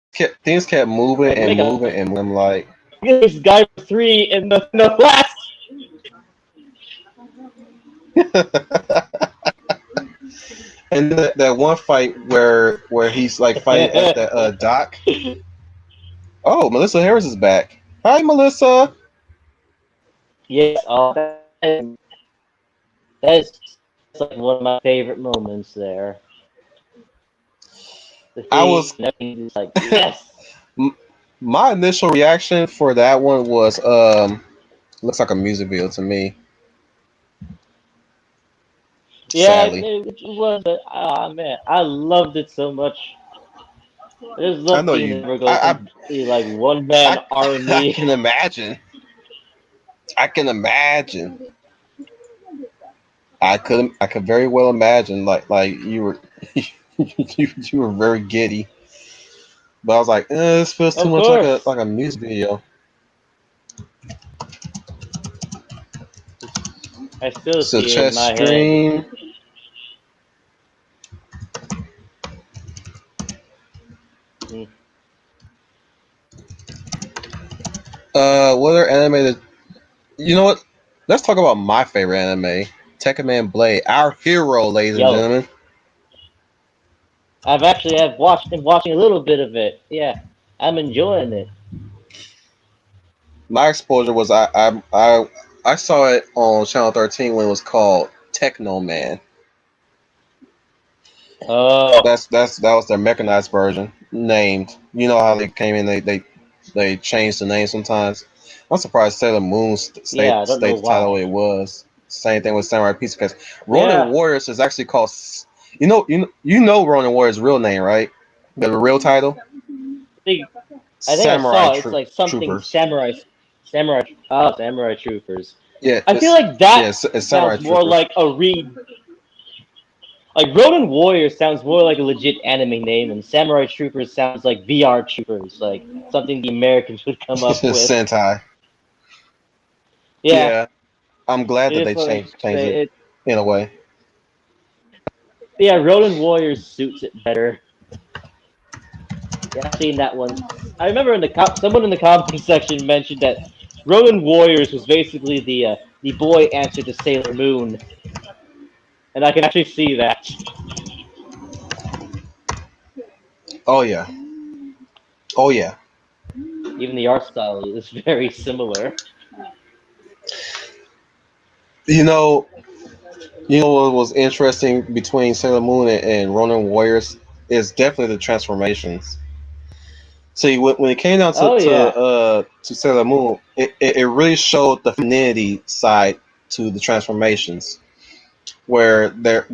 kept moving Like and make a moving and moving. I'm like, this guy for three in the last. and then that one fight where he's like fighting at the dock. Oh, Melissa Harris is back. Hi, Melissa. Yes, oh, that's like one of my favorite moments there. The I thing, was everything is like yes. my initial reaction for that one was looks like a music video to me. Yeah, Sadly, it was, but ah man, I loved it so much. I just I love know seeing you. it never go completely like one man I army. can imagine. I can imagine. I could very well imagine like you were you were very giddy. But I was like, this feels too Of much course, like a music video. I still So see it in chess my head. stream. Mm. What are animated? You know what? Let's talk about my favorite anime, Tekken Man Blade, our hero, ladies and Yo, gentlemen. I've watched and watching a little bit of it. Yeah, I'm enjoying it. My exposure was I saw it on Channel 13 when it was called Techno Man. Oh, That was their mechanized version, named. You know how they came in, they changed the name sometimes. I'm surprised Sailor Moon yeah, I don't know stayed the title why. it was. Same thing with Samurai Pizza because Ronin Yeah, Warriors is actually called. You know Ronin Warriors' real name, right? The real title, I think I think I Samurai saw it. It's like something Troopers. samurai. Oh, samurai troopers. Yeah, I feel like that it's Samurai sounds more Troopers. like a read. Like Ronin Warrior sounds more like a legit anime name, and Samurai Troopers sounds like VR Troopers, like something the Americans would come up with. Sentai. Yeah, Yeah, I'm glad that it's they like changed it it. in a way. Yeah, Ronin Warriors suits it better. Yeah, I've seen that one. I remember someone in the comment section mentioned that Ronin Warriors was basically the boy answer to Sailor Moon, and I can actually see that. Oh yeah, oh yeah. Even the art style is very similar. You know, You know what was interesting between Sailor Moon and Ronin Warriors is definitely the transformations. See, when it came down Oh yeah, to Sailor Moon, it really showed the femininity side to the transformations, where their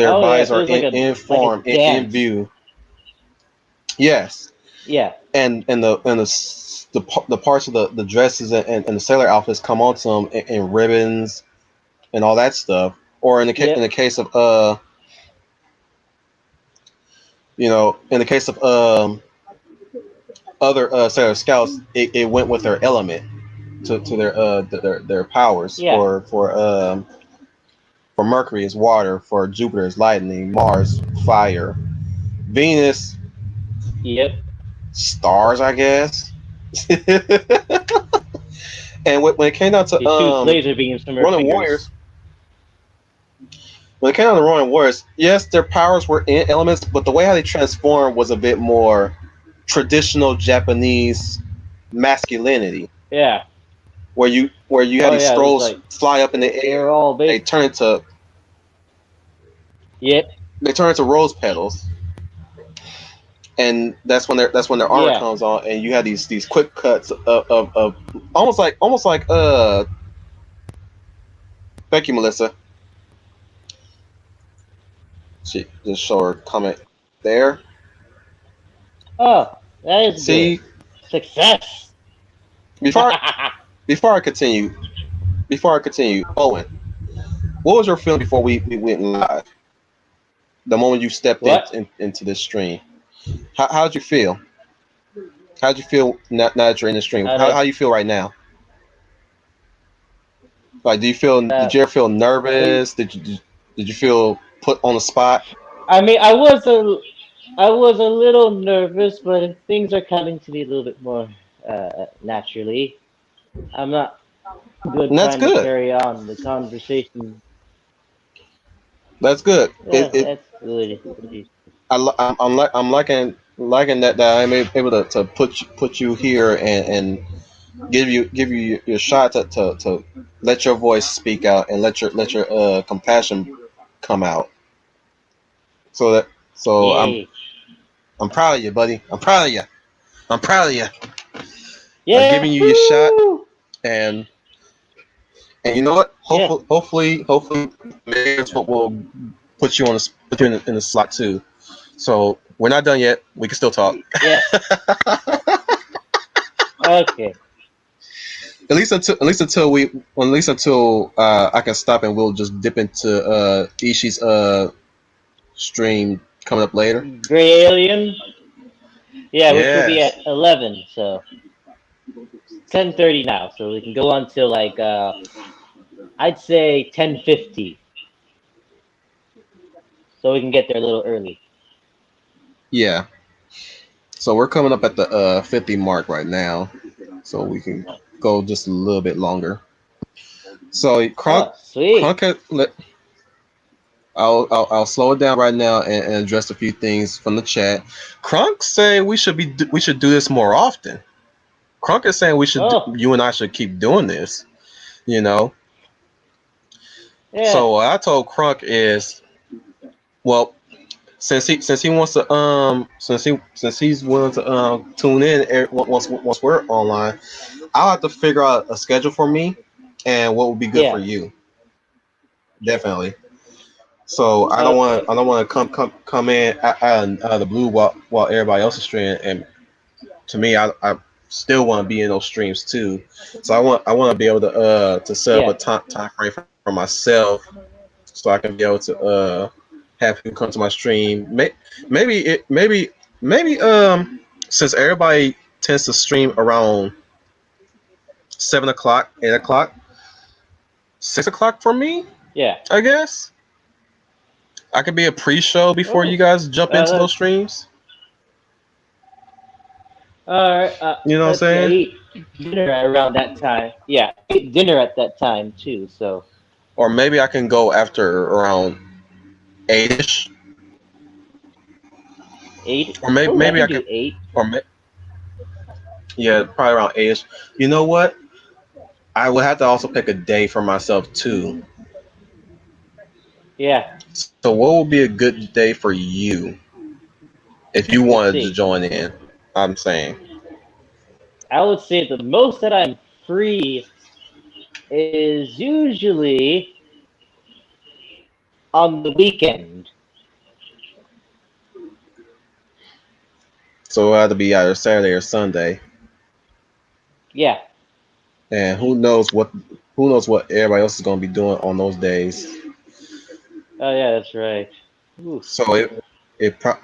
oh yeah. bodies So are there's in like a form in dance. view. Yes, Yeah, and the parts of the dresses and the sailor outfits come onto them in ribbons and all that stuff. Or in the yep, case of in the case of other Sailor Scouts, it went with their element to their powers. yeah, For Mercury is water, for Jupiter is lightning, Mars fire, Venus yep. stars, I guess. And when it came down to She shoots laser beams from her Ronin fingers. Warriors, when it came down to Ronin Warriors, yes, their powers were in elements, but the way how they transformed was a bit more traditional Japanese masculinity, Yeah. where you had Oh these yeah. It was scrolls like fly up in the they were air, all they based. Yep. turn into rose petals, and that's when their armor Yeah. comes on, and you have these quick cuts of almost like thank you, Melissa. She just show her comment there. Oh, that is good. See, Success. before before I continue, Owen, what was your feeling before we went live? The moment you stepped What? into this stream, how'd you feel? How'd you feel now that you're in the stream? How How did? you feel right now? Like, Uh, did you ever feel we, nervous? Did you feel put on the spot? I mean, I was a little nervous, but things are coming to me a little bit more naturally. I'm not good And that's trying to good. carry on the conversation. That's good. Yeah, that's good. I'm liking that I'm able to put you here and give you your shot to let your voice speak out and let your compassion come out. So that so Yay. I'm proud of you, buddy. I'm proud of you. I'm proud of you. Yeah. Giving you your shot Woo! and you know what? Yeah. Hopefully, maybe that's what will put you in the slot too. So we're not done yet. We can still talk. Yes. Okay. At least until I can stop and we'll just dip into Ishii's stream coming up later. Gray Alien. Yeah, which will be Yes. at 11. So 10:30 now. So we can go on till like I'd say 10:50. So we can get there a little early. Yeah. So we're coming up at the 50 mark right now. So we can go just a little bit longer. So Oh, sweet. Crunk I'll slow it down right now and address a few things from the chat. Crunk say we should do this more often. Crunk is saying Oh, you and I should keep doing this. You know. yeah. So what I told Crunk is, well, since he wants to since he's willing to tune in once we're online, I'll have to figure out a schedule for me and what would be good for Yeah. you. Definitely. So Okay. I don't want to come in out of the blue while everybody else is streaming. And to me, I still want to be in those streams too. So I want to be able to set up a Yeah. time frame for myself so I can be able to have people come to my stream. Maybe it maybe since everybody tends to stream around 7 o'clock, 8 o'clock, 6 o'clock for me, Yeah. I guess. I could be a pre-show before you Oh. guys jump into those Let's. streams. All right. You know what I'm Let's see. I saying? eat dinner at around that time. Yeah, I eat dinner at that time too. So Or maybe I can go after around 8ish. 8. Or Oh, I maybe can I do could, 8. or yeah, probably around 8ish. You know what? I would have to also pick a day for myself too. Yeah. So what would be a good day for you if you Let's wanted to see. join in? I'm saying. I would say the most that I'm free is usually on the weekend. So it'll have to be either Saturday or Sunday. Yeah. And who knows what everybody else is going to be doing on those days. Oh yeah, that's right. Oof. So it pro-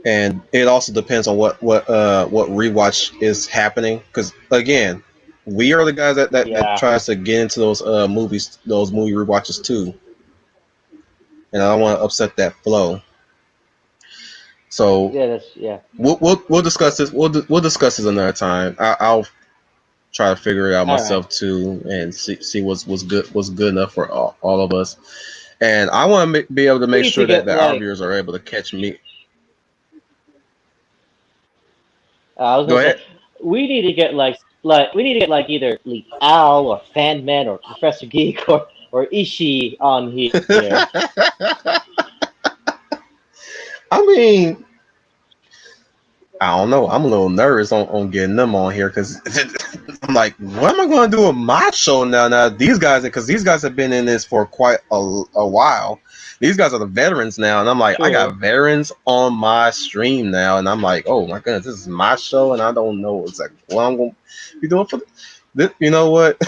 and it also depends on what rewatch is happening because again, we are the guys that Yeah. tries to get into those movies, those movie rewatches too, and I don't want to upset that flow. So Yeah, that's yeah. we'll discuss this. We'll discuss this another time. I'll try to figure it out All right. myself too and see what's good enough for all of us. And I want to be able to We make need to sure that, get our like viewers are able to catch me. I was Go gonna say ahead. we need to get like we need to get like either Lee Al or Fanman or Professor Geek or Ishii on here. I mean, I don't know. I'm a little nervous on getting them on here because I'm like, what am I going to do with my show now? Now these guys, because these guys have been in this for quite a while. These guys are the veterans now, and I'm like, I got True. veterans on my stream now, and I'm like, oh my goodness, this is my show, and I don't know exactly what I'm going to be doing for this. You know what?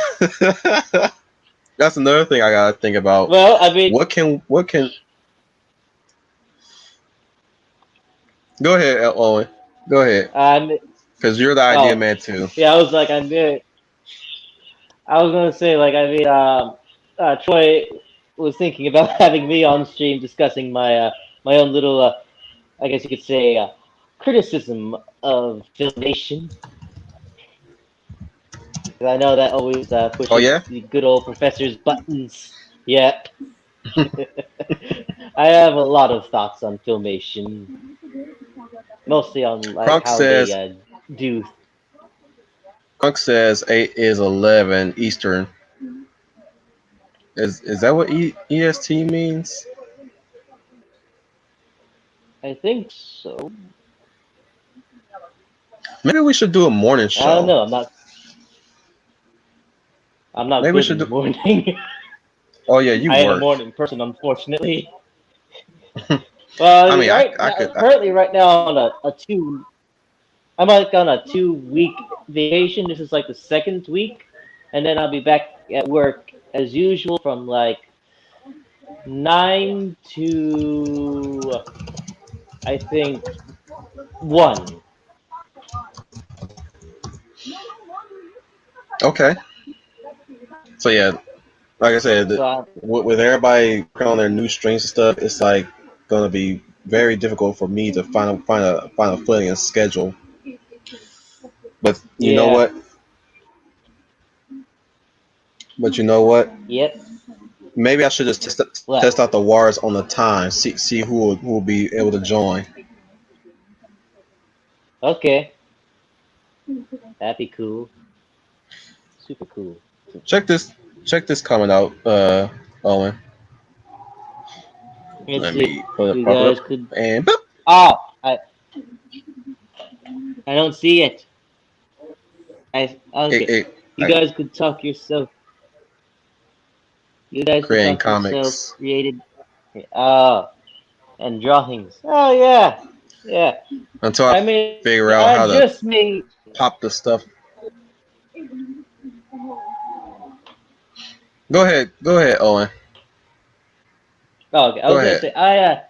That's another thing I gotta think about. Well, I mean, What can? Go ahead, Owen. Go ahead, I'm. because you're the idea Oh, man too. yeah. I was like, I knew. I was gonna say, like, I mean, Troy was thinking about having me on stream discussing my own little, I guess you could say, criticism of Filmation. 'Cause I know that always Oh yeah. pushes the good old professor's buttons. Yep. I have a lot of thoughts on Filmation, mostly on like Crunk how they says do. Crunk says 8 is 11 Eastern. Is that what EST means? I think so. Maybe we should do a morning I don't show. know. I'm not Maybe we good should in the do. morning. Oh yeah, you I am a work. morning person, unfortunately. Well, I mean, right I now, could. currently, right now on a two. I'm like on a 2 week vacation. This is like the second week, and then I'll be back at work as usual from like 9 to I think 1. Okay. So yeah, like I said, So with everybody working on their new strings and stuff, it's like gonna be very difficult for me to find a footing and schedule. But you know yeah, what? But you know what? yep. Maybe I should just What? test out the waters on the time. See who will be able to join. Okay, that'd be cool. Super cool. Check this check this comment out, Owen. Let's Let see. me put it You pop it up guys could. and boop. Oh, I don't see it. I It, okay. it You I guys could talk yourself. You guys could creating talk yourself. comics Created. Oh, and drawings. Oh yeah, yeah. until I I mean, figure out I how to just made. pop the stuff. Go ahead, Owen. Oh, okay. I Go was gonna ahead. say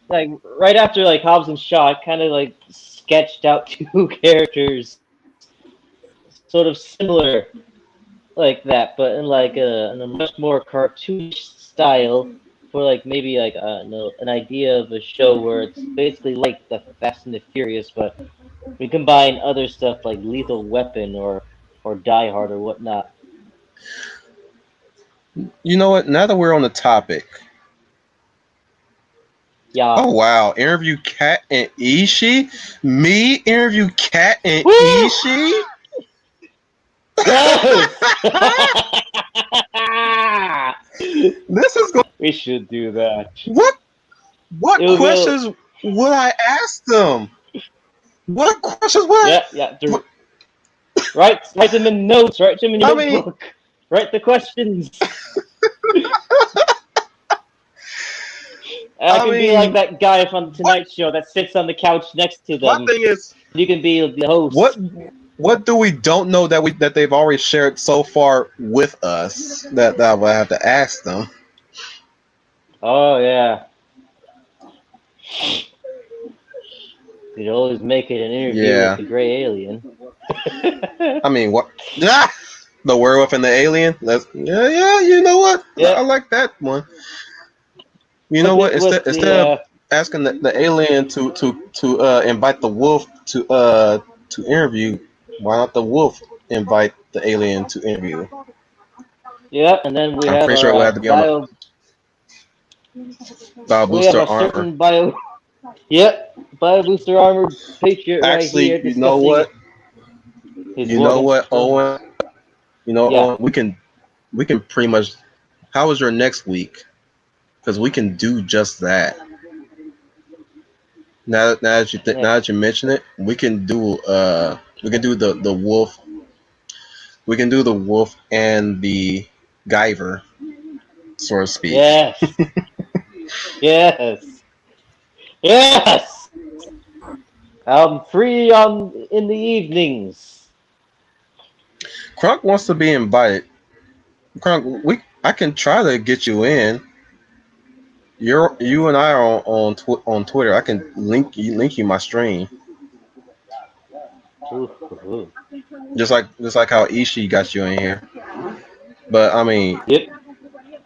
like right after like Hobbs and Shaw, I kind of like sketched out two characters, sort of similar like that, but in a much more cartoonish style for like maybe like no, an idea of a show where it's basically like the Fast and the Furious, but we combine other stuff like Lethal Weapon or Die Hard or whatnot. You know what? Now that we're on the topic, Yeah. oh wow, interview Cat and Ishii. Me interview Cat and Woo! Ishii. Yes. This is going. We should do that. What It what will go. questions would I ask them? What questions would I? Yeah, yeah. Write them in notes. Write them in your I mean, notebook. Write the questions. I I can be like mean, that guy from the what? Tonight Show that sits on the couch next to My them. thing is, You can be the what host. what do we don't know that they've already shared so far with us that I would have to ask them? Oh yeah, you'd always make it an interview with Yeah, the gray alien. I mean, what? Ah, the werewolf and the alien. Yeah. You know what? I Yep. like that one. You know With what? the Instead of asking the alien to invite the wolf to interview, why not the wolf invite the alien to interview? yeah, and then we I'm have pretty sure our it would have to be on the we have booster our armor. certain yep, bio booster armored patriot right Actually, here discussing his you know war what, against Trump. Owen, Yeah. Owen, we can pretty much. How was your next week? Because we can do just that. Yeah. now that you mention it, we can do the wolf, we can do the wolf and the Guyver, so to speak. Yes. Yes. Yes. I'm free on in the evenings. Crunk wants to be invited. Crunk, we I can try to get you in. You and I are on Twitter. I can link you my stream, Ooh, ooh, ooh. just like how Ishii got you in here. But I mean, Yep.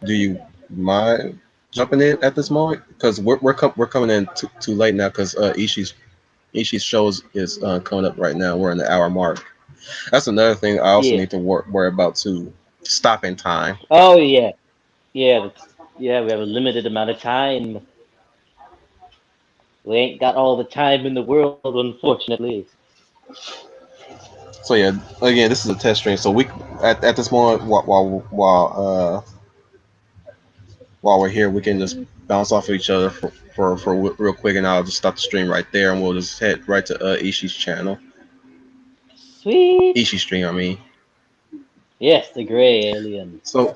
do you mind jumping in at this moment? Because we're coming in too late now. Because Ishii's shows is coming up right now. We're in the hour mark. That's another thing I also Yeah. need to worry about too. Stopping time. Oh yeah. Yeah. Yeah. We have a limited amount of time. We ain't got all the time in the world, unfortunately. So yeah, again, this is a test stream. So we at this moment while we're here, we can just bounce off of each other for real quick, and I'll just stop the stream right there, and we'll just head right to Ishii's channel, Sweet. Ishii stream. I mean, Yes, the gray alien. so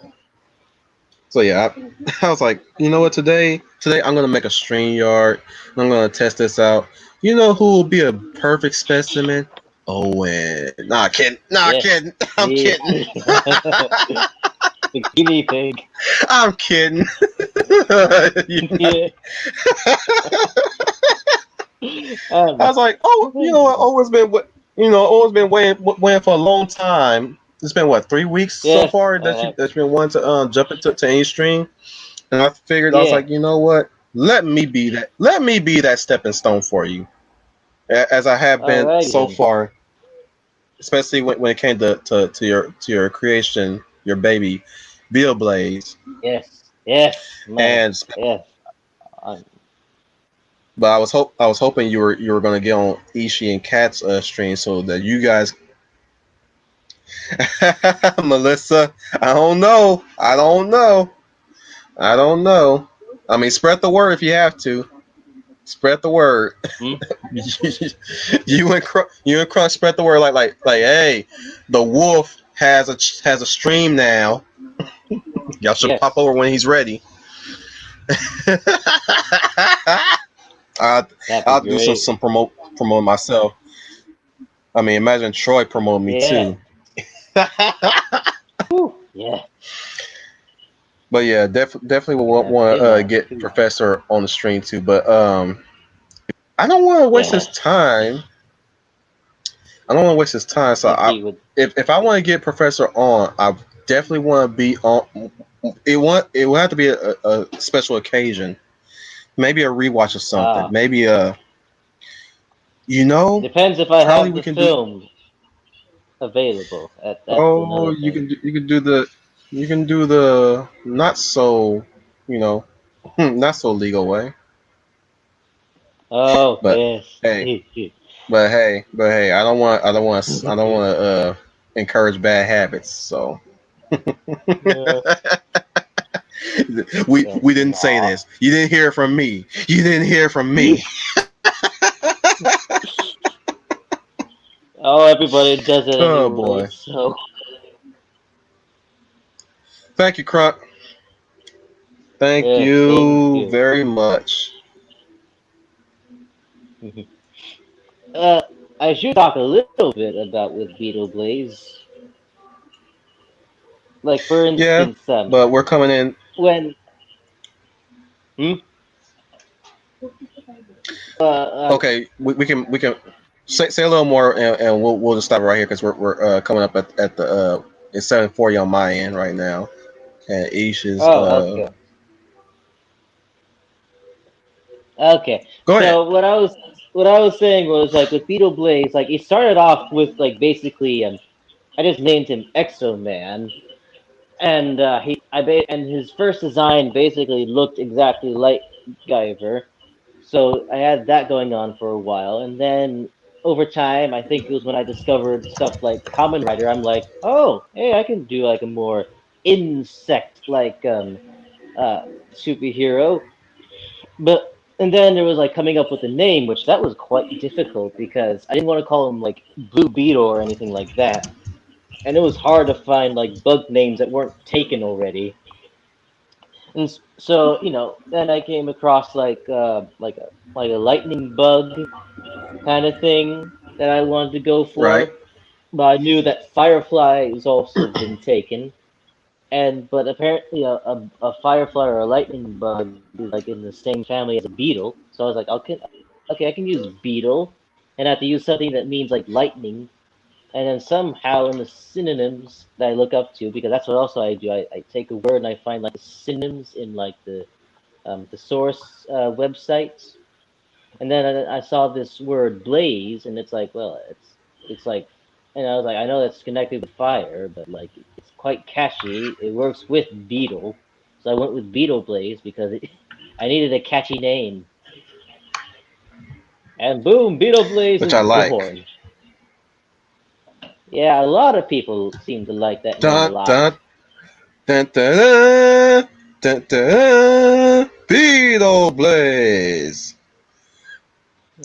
yeah, I was like, you know what, today I'm gonna make a stream yard. I'm gonna test this out. You know who will be a perfect specimen? Owen. Nah, kidding. Nah, Yes. kidding. I'm Yeah. kidding. The guinea pig. I'm kidding. Yeah. I Um. was like, oh, you know what? Always been waiting for a long time. It's been what, 3 weeks so Yes. far that you've been wanting to jump into any stream, and I figured I was Yeah. like, you know what? Let me be that. Let me be that stepping stone for you, as I have been Alrighty so then. far. Especially when it came to your creation, your baby, Bill Blaze, Yes. Yes, man. and Yes. Um, but I was hoping you were gonna get on Ishii and Kat's stream so that you guys Melissa, I don't know. I don't know. I don't know. I mean, spread the word if you have to. Spread the word. hmm? You and Crunch spread the word like hey, the wolf has a stream now. Y'all should pop Yes. over when he's ready. I That'd be I'll do great. some promote myself. I mean, imagine Troy promote me Yeah. too. Whew. Yeah. But yeah, definitely will Yeah. want Him to on get too. Professor on the stream too. But I don't want to waste his Yeah. time. I don't want to waste his time. So He would. if I want to get Professor on, I definitely want to be on. It will have to be a special occasion, maybe a rewatch or something. Uh, Maybe you know, depends if I probably have we the can do. film available. That's Oh, another thing. you can do the not so you know not so legal way. Oh, But yes. hey, I don't want to encourage bad habits. So Yeah. Yes. we didn't say No. this. You didn't hear it from me. You didn't hear it from me. Oh, everybody does it Oh anyway. boy. So. Thank you, Crunk. Thank Yes. Thank you you. very much. uh, I should talk a little bit about with Beetle Blaze. Like for Yeah, instance, but we're coming in. when hmm? Okay, we can say a little more, and we'll just stop it right here because we're coming up at the it's 7:40 on my end right now, and Ish is oh, okay. Okay. go ahead. So what I was saying was like with Beetle Blaze, like he started off with like basically I just named him Exo Man, and and his first design basically looked exactly like Guyver. So I had that going on for a while, and then over time, I think it was when I discovered stuff like Common Rider. I'm like, oh, hey, I can do like a more insect like superhero. But And then there was like coming up with a name, which that was quite difficult because I didn't want to call him like Blue Beetle or anything like that. And it was hard to find like bug names that weren't taken already. And so, then I came across like a lightning bug kind of thing that I wanted to go Right. for, but I knew that firefly has also been taken. And but apparently a firefly or a lightning bug is like in the same family as a beetle. So I was like, okay, I can use beetle, and I have to use something that means like lightning. And then somehow in the synonyms that I look up to, because that's what also I do. I take a word and I find like the synonyms in like the source websites, and then I saw this word blaze, and it's like, well, it's like, and I was like, I know that's connected with fire, but like it's quite catchy. It works with beetle, so I went with beetle blaze because I needed a catchy name, and boom, beetle blaze Which is I like. born. Yeah, a lot of people seem to like that name a Dun lot. dun dun dun dun dun. Dun. Beetle Blaze,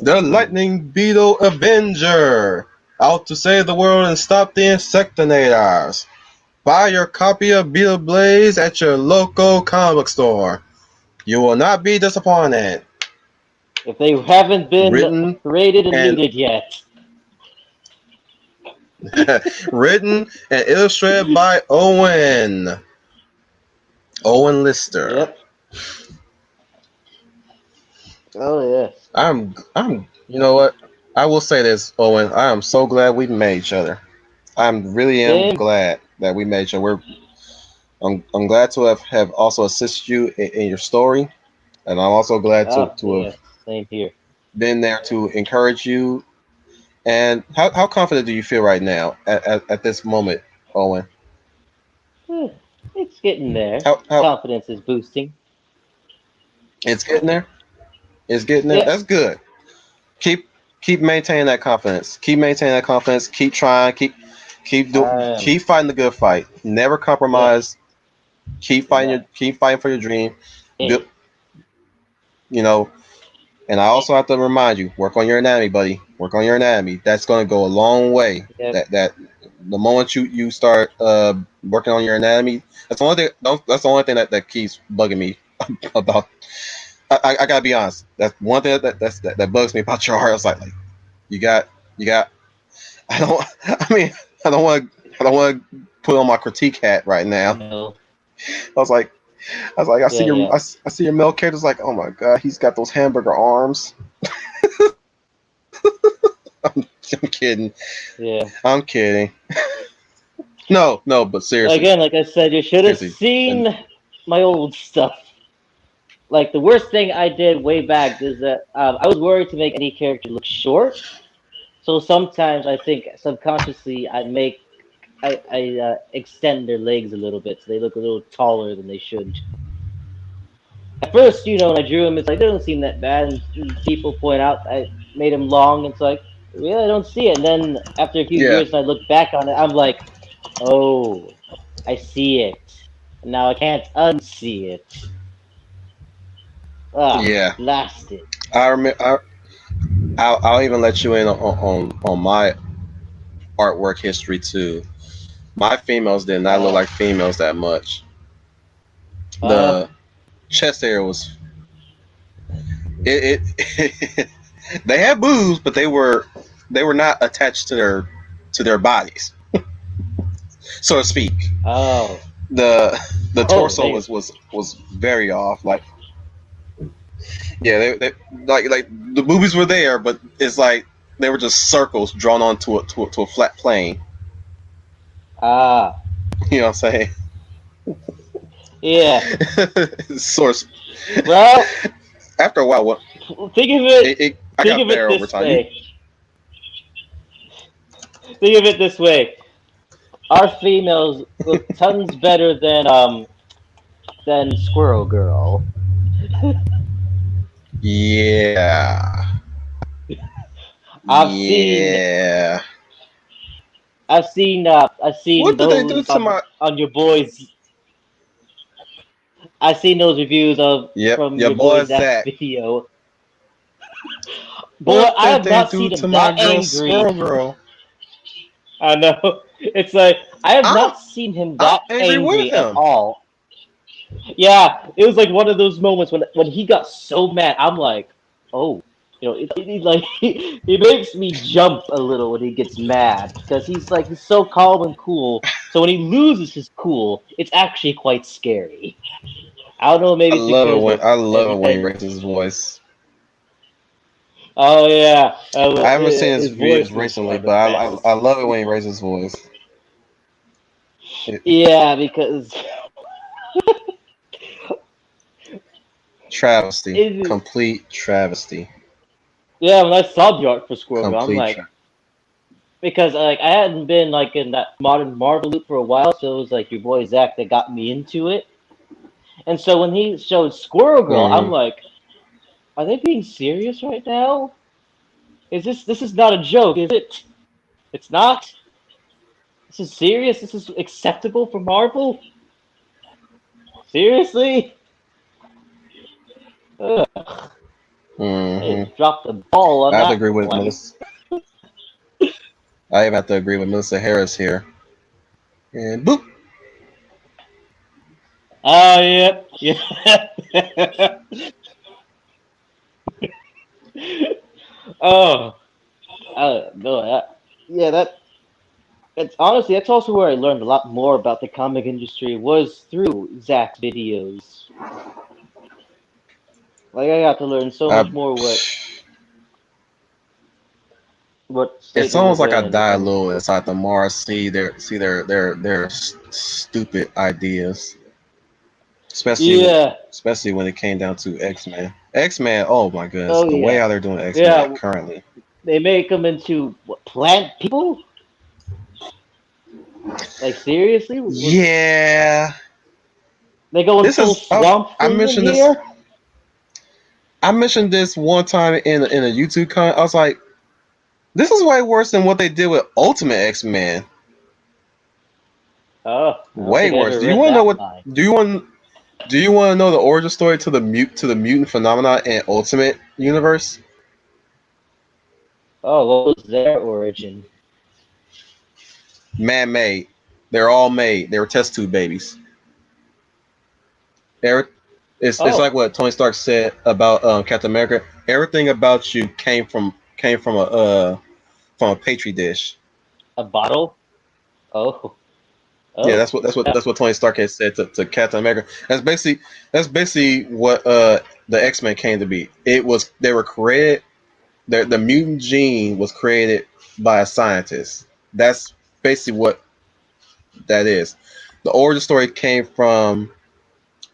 the Hmm. Lightning Beetle Avenger, out to save the world and stop the Insectinators. Buy your copy of Beetle Blaze at your local comic store. You will not be disappointed. If they haven't been Written raided and and looted yet. written and illustrated by Owen Lister. Yep. Oh yes. You know what? I will say this, Owen. I am so glad we met each other. Really am Same. glad that we met each other. I'm glad to have also assisted you in your story, and I'm also glad Oh to have yes. Same here. been there to encourage you. And how confident do you feel right now at this moment, Owen? It's getting there. How Confidence is boosting. it's getting there? It's getting there. Yep. That's good. Keep keep maintaining that confidence. Keep maintaining that confidence. Keep trying. Um. Keep fighting the good fight. Never Yes. compromise. Right. Keep fighting for your dream. Hey. Build, you know. And I also have to remind you, work on your anatomy, buddy. Work on your anatomy. That's going to go a long way. Yep. That the moment you start working on your anatomy, that's the only thing. That's the only thing that keeps bugging me about. I gotta be honest. That's one thing that bugs me about your heart. It's like you got you got. I don't. I mean, I don't want to put on my critique hat right now. No. I was like, I see Yeah. your, Yeah. I see your male characters. Like, oh my god, he's got those hamburger arms. I'm kidding. Yeah. I'm kidding. No, but seriously, Again, like I said, you should have seriously, and seen my old stuff. Like the worst thing I did way back is that I was worried to make any character look short. So sometimes I think subconsciously I extend their legs a little bit so they look a little taller than they should. At first, when I drew him, it's like they don't seem that bad, and people point out I made him long. It's like, yeah, I don't see it. And then after a few yeah, years, and I look back on it, I'm like, oh, I see it. And now I can't unsee it. Ah, yeah. blasted. I remember. I'll even let you in on my artwork history too. My females did not look Uh, like females that much. uh, The chest area was it they had boobs, but they were not attached to their bodies, so to speak. oh, The the oh, torso they, was very off. Like yeah, they like the boobies were there, but it's like they were just circles drawn onto to a flat plane. ah, You know what I'm yeah. saying? Source. Well, After a while, what think of it, I think got of it better over this time. You way. Think of it this way. Our females look tons better than Squirrel Girl. yeah I've seen yeah. I've seen What did they do those to my? on your boys. I've seen those reviews of Yep, from your your boy boy Zach's Zach. video. Boy, What I did have they not do seen to him my that girl, angry. Squirrel Girl? I know. It's like I have I'm not seen him I'm that angry with angry at him. all. Yeah, it was like one of those moments when he got so mad. I'm like, oh, like he makes me jump a little when he gets mad because he's so calm and cool. So when he loses his cool, it's actually quite scary. I don't know, maybe it's because of I love it when he everything. raises his voice. Oh yeah, I haven't seen his his videos voice was recently, the but I best. love it when he raises his voice. It, Yeah, because travesty, it. complete travesty, Yeah, when I saw the art for Squirrel Girl, I'm complete. like, because like I hadn't been like in that modern Marvel loop for a while, so it was like your boy Zach that got me into it. And so when he showed Squirrel Girl, I'm Mm, like, are they being serious right now? This is not a joke, is it? It's not. This is serious. This is acceptable for Marvel. Seriously? Ugh, hmm they dropped the ball I on have to that agree with one. Melissa. I even have to agree with Melissa Harris here. And boop. Oh yeah, yeah. Oh, no, yeah, it's honestly that's also where I learned a lot more about the comic industry was through Zach's videos. Like I got to learn so I, much more what state it's they almost live like I in die a and little inside the more I see their stupid ideas, yeah, especially when it came down to X Men. X Men, oh my goodness, oh the way yeah, how they're doing X Men yeah. currently. They make them into what, plant people? Like seriously, Yeah, they going this full is. swamp I thing in mentioned this. here? I mentioned this one time in a YouTube comment. I was like, this is way worse than what they did with Ultimate X Men. Oh, I don't Way think I worse. ever Do you read want to know that what? line. Do you want? Do you want to know the origin story to the mutant phenomena in Ultimate Universe? Oh, what was their origin? Man made. They're all made. They were test tube babies. Eric, it's like Oh, what Tony Stark said about Captain America. Everything about you came from a petri dish. a bottle. Oh, Yeah, oh, yeah. that's what Tony Stark had said to Captain America. That's basically what the X Men came to be. It was they were created. The mutant gene was created by a scientist. That's basically what that is. The origin story came from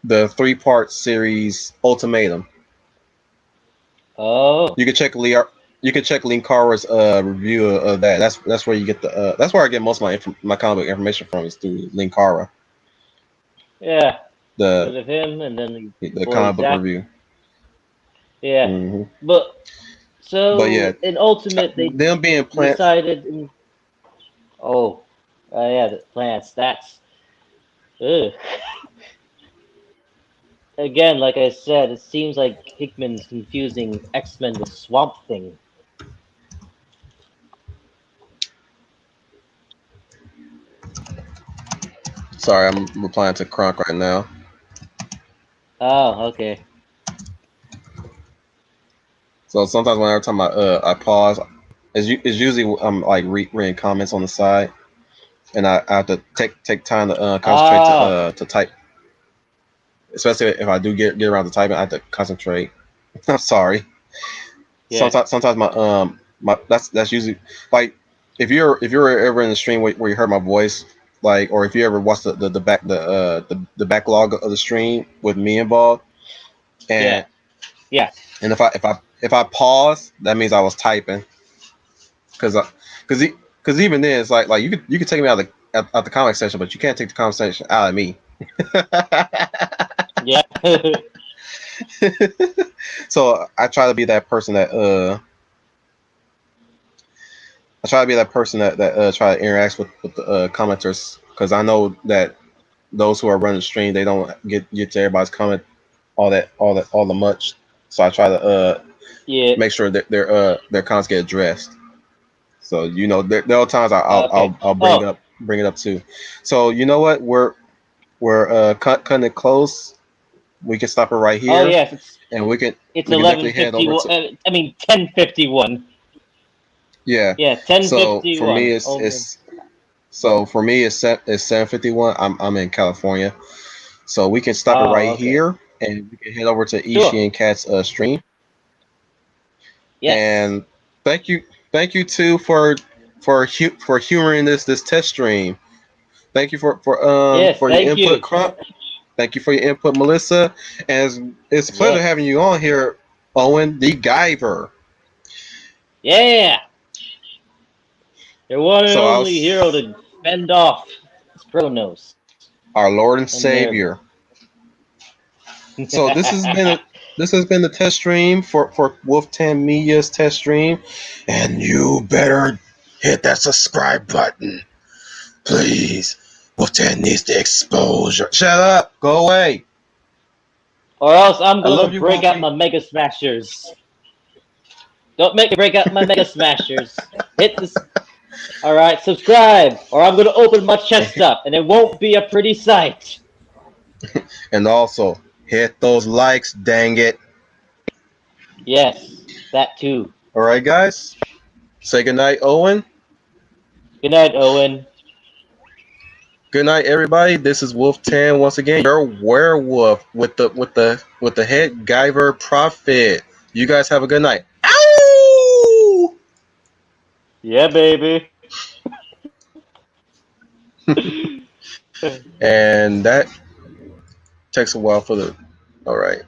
the 3-part series Ultimatum. Oh, You can check you can check Linkara's review of that. That's where you get the that's where I get most of my comic book information from is through Linkara, yeah. the Because of him, and then your the boy comic book Zach. review. Yeah, Hmm but But yeah, so in Ultimate they them being plants. decided. Oh, yeah, the plants. That's ugh. Again, like I said, it seems like Hickman's confusing X-Men with Swamp Thing. Sorry, I'm replying to Kronk right now. Oh, okay. So sometimes whenever time I pause, it's usually I'm like reading comments on the side, and I have to take time to concentrate Ah, to type. Especially if I do get around to typing, I have to concentrate. I'm sorry. yeah. Sometimes my that's usually like if you're ever in the stream where you heard my voice, like, or if you ever watched the backlog of the stream with me involved, Yeah, and yeah. if I pause, that means I was typing. Because because because even then it's like you could take me out of out the comic section, but you can't take the comic section out of me. Yeah. So I try to be that person that I try to be that person that try to interact with the commenters, because I know that those who are running the stream, they don't get to everybody's comment all the much. So I try to Yeah. make sure that their cons get addressed. So there are times Okay. I'll Oh. bring it up too. So you know what, we're cutting it close. We can stop it right Oh here, yes. and It's we can eleven definitely head fifty over one. to. I mean 10:51. Yeah. Yeah, ten So fifty for me, one. Over. it's 7:51. I'm in California, so we can stop it Oh, right okay. here, and we can head over to Sure. Ishi and Cat's stream. Yes. And thank you too for humoring this test stream. Thank you Yes. for your Thank input, you. Crump. Thank you for your input, Melissa. And it's a pleasure having Yes. you on here, Owen the Guyver. Yeah. Your one and So only hero to fend off Chronos our Lord and and Savior. Nerva. So this has been the test stream for Wolf 10 Media's test stream, and you better hit that subscribe button, please. Wolf 10 needs the exposure. Shut up. Go away. Or else I'm I gonna love you, break out Wolfie. my Mega Smashers. Don't make me break out my Mega Smashers. Hit this. All right, subscribe, or I'm gonna open my chest up, and it won't be a pretty sight. And also hit those likes, dang it. Yes, that too. All right, guys. Say goodnight, Owen. Good night, Owen. Good night, everybody. This is Wolf 10 once again. Your werewolf with the head Guyver prophet. You guys have a good night. Ow! Yeah, baby. And that takes a while for the. All right.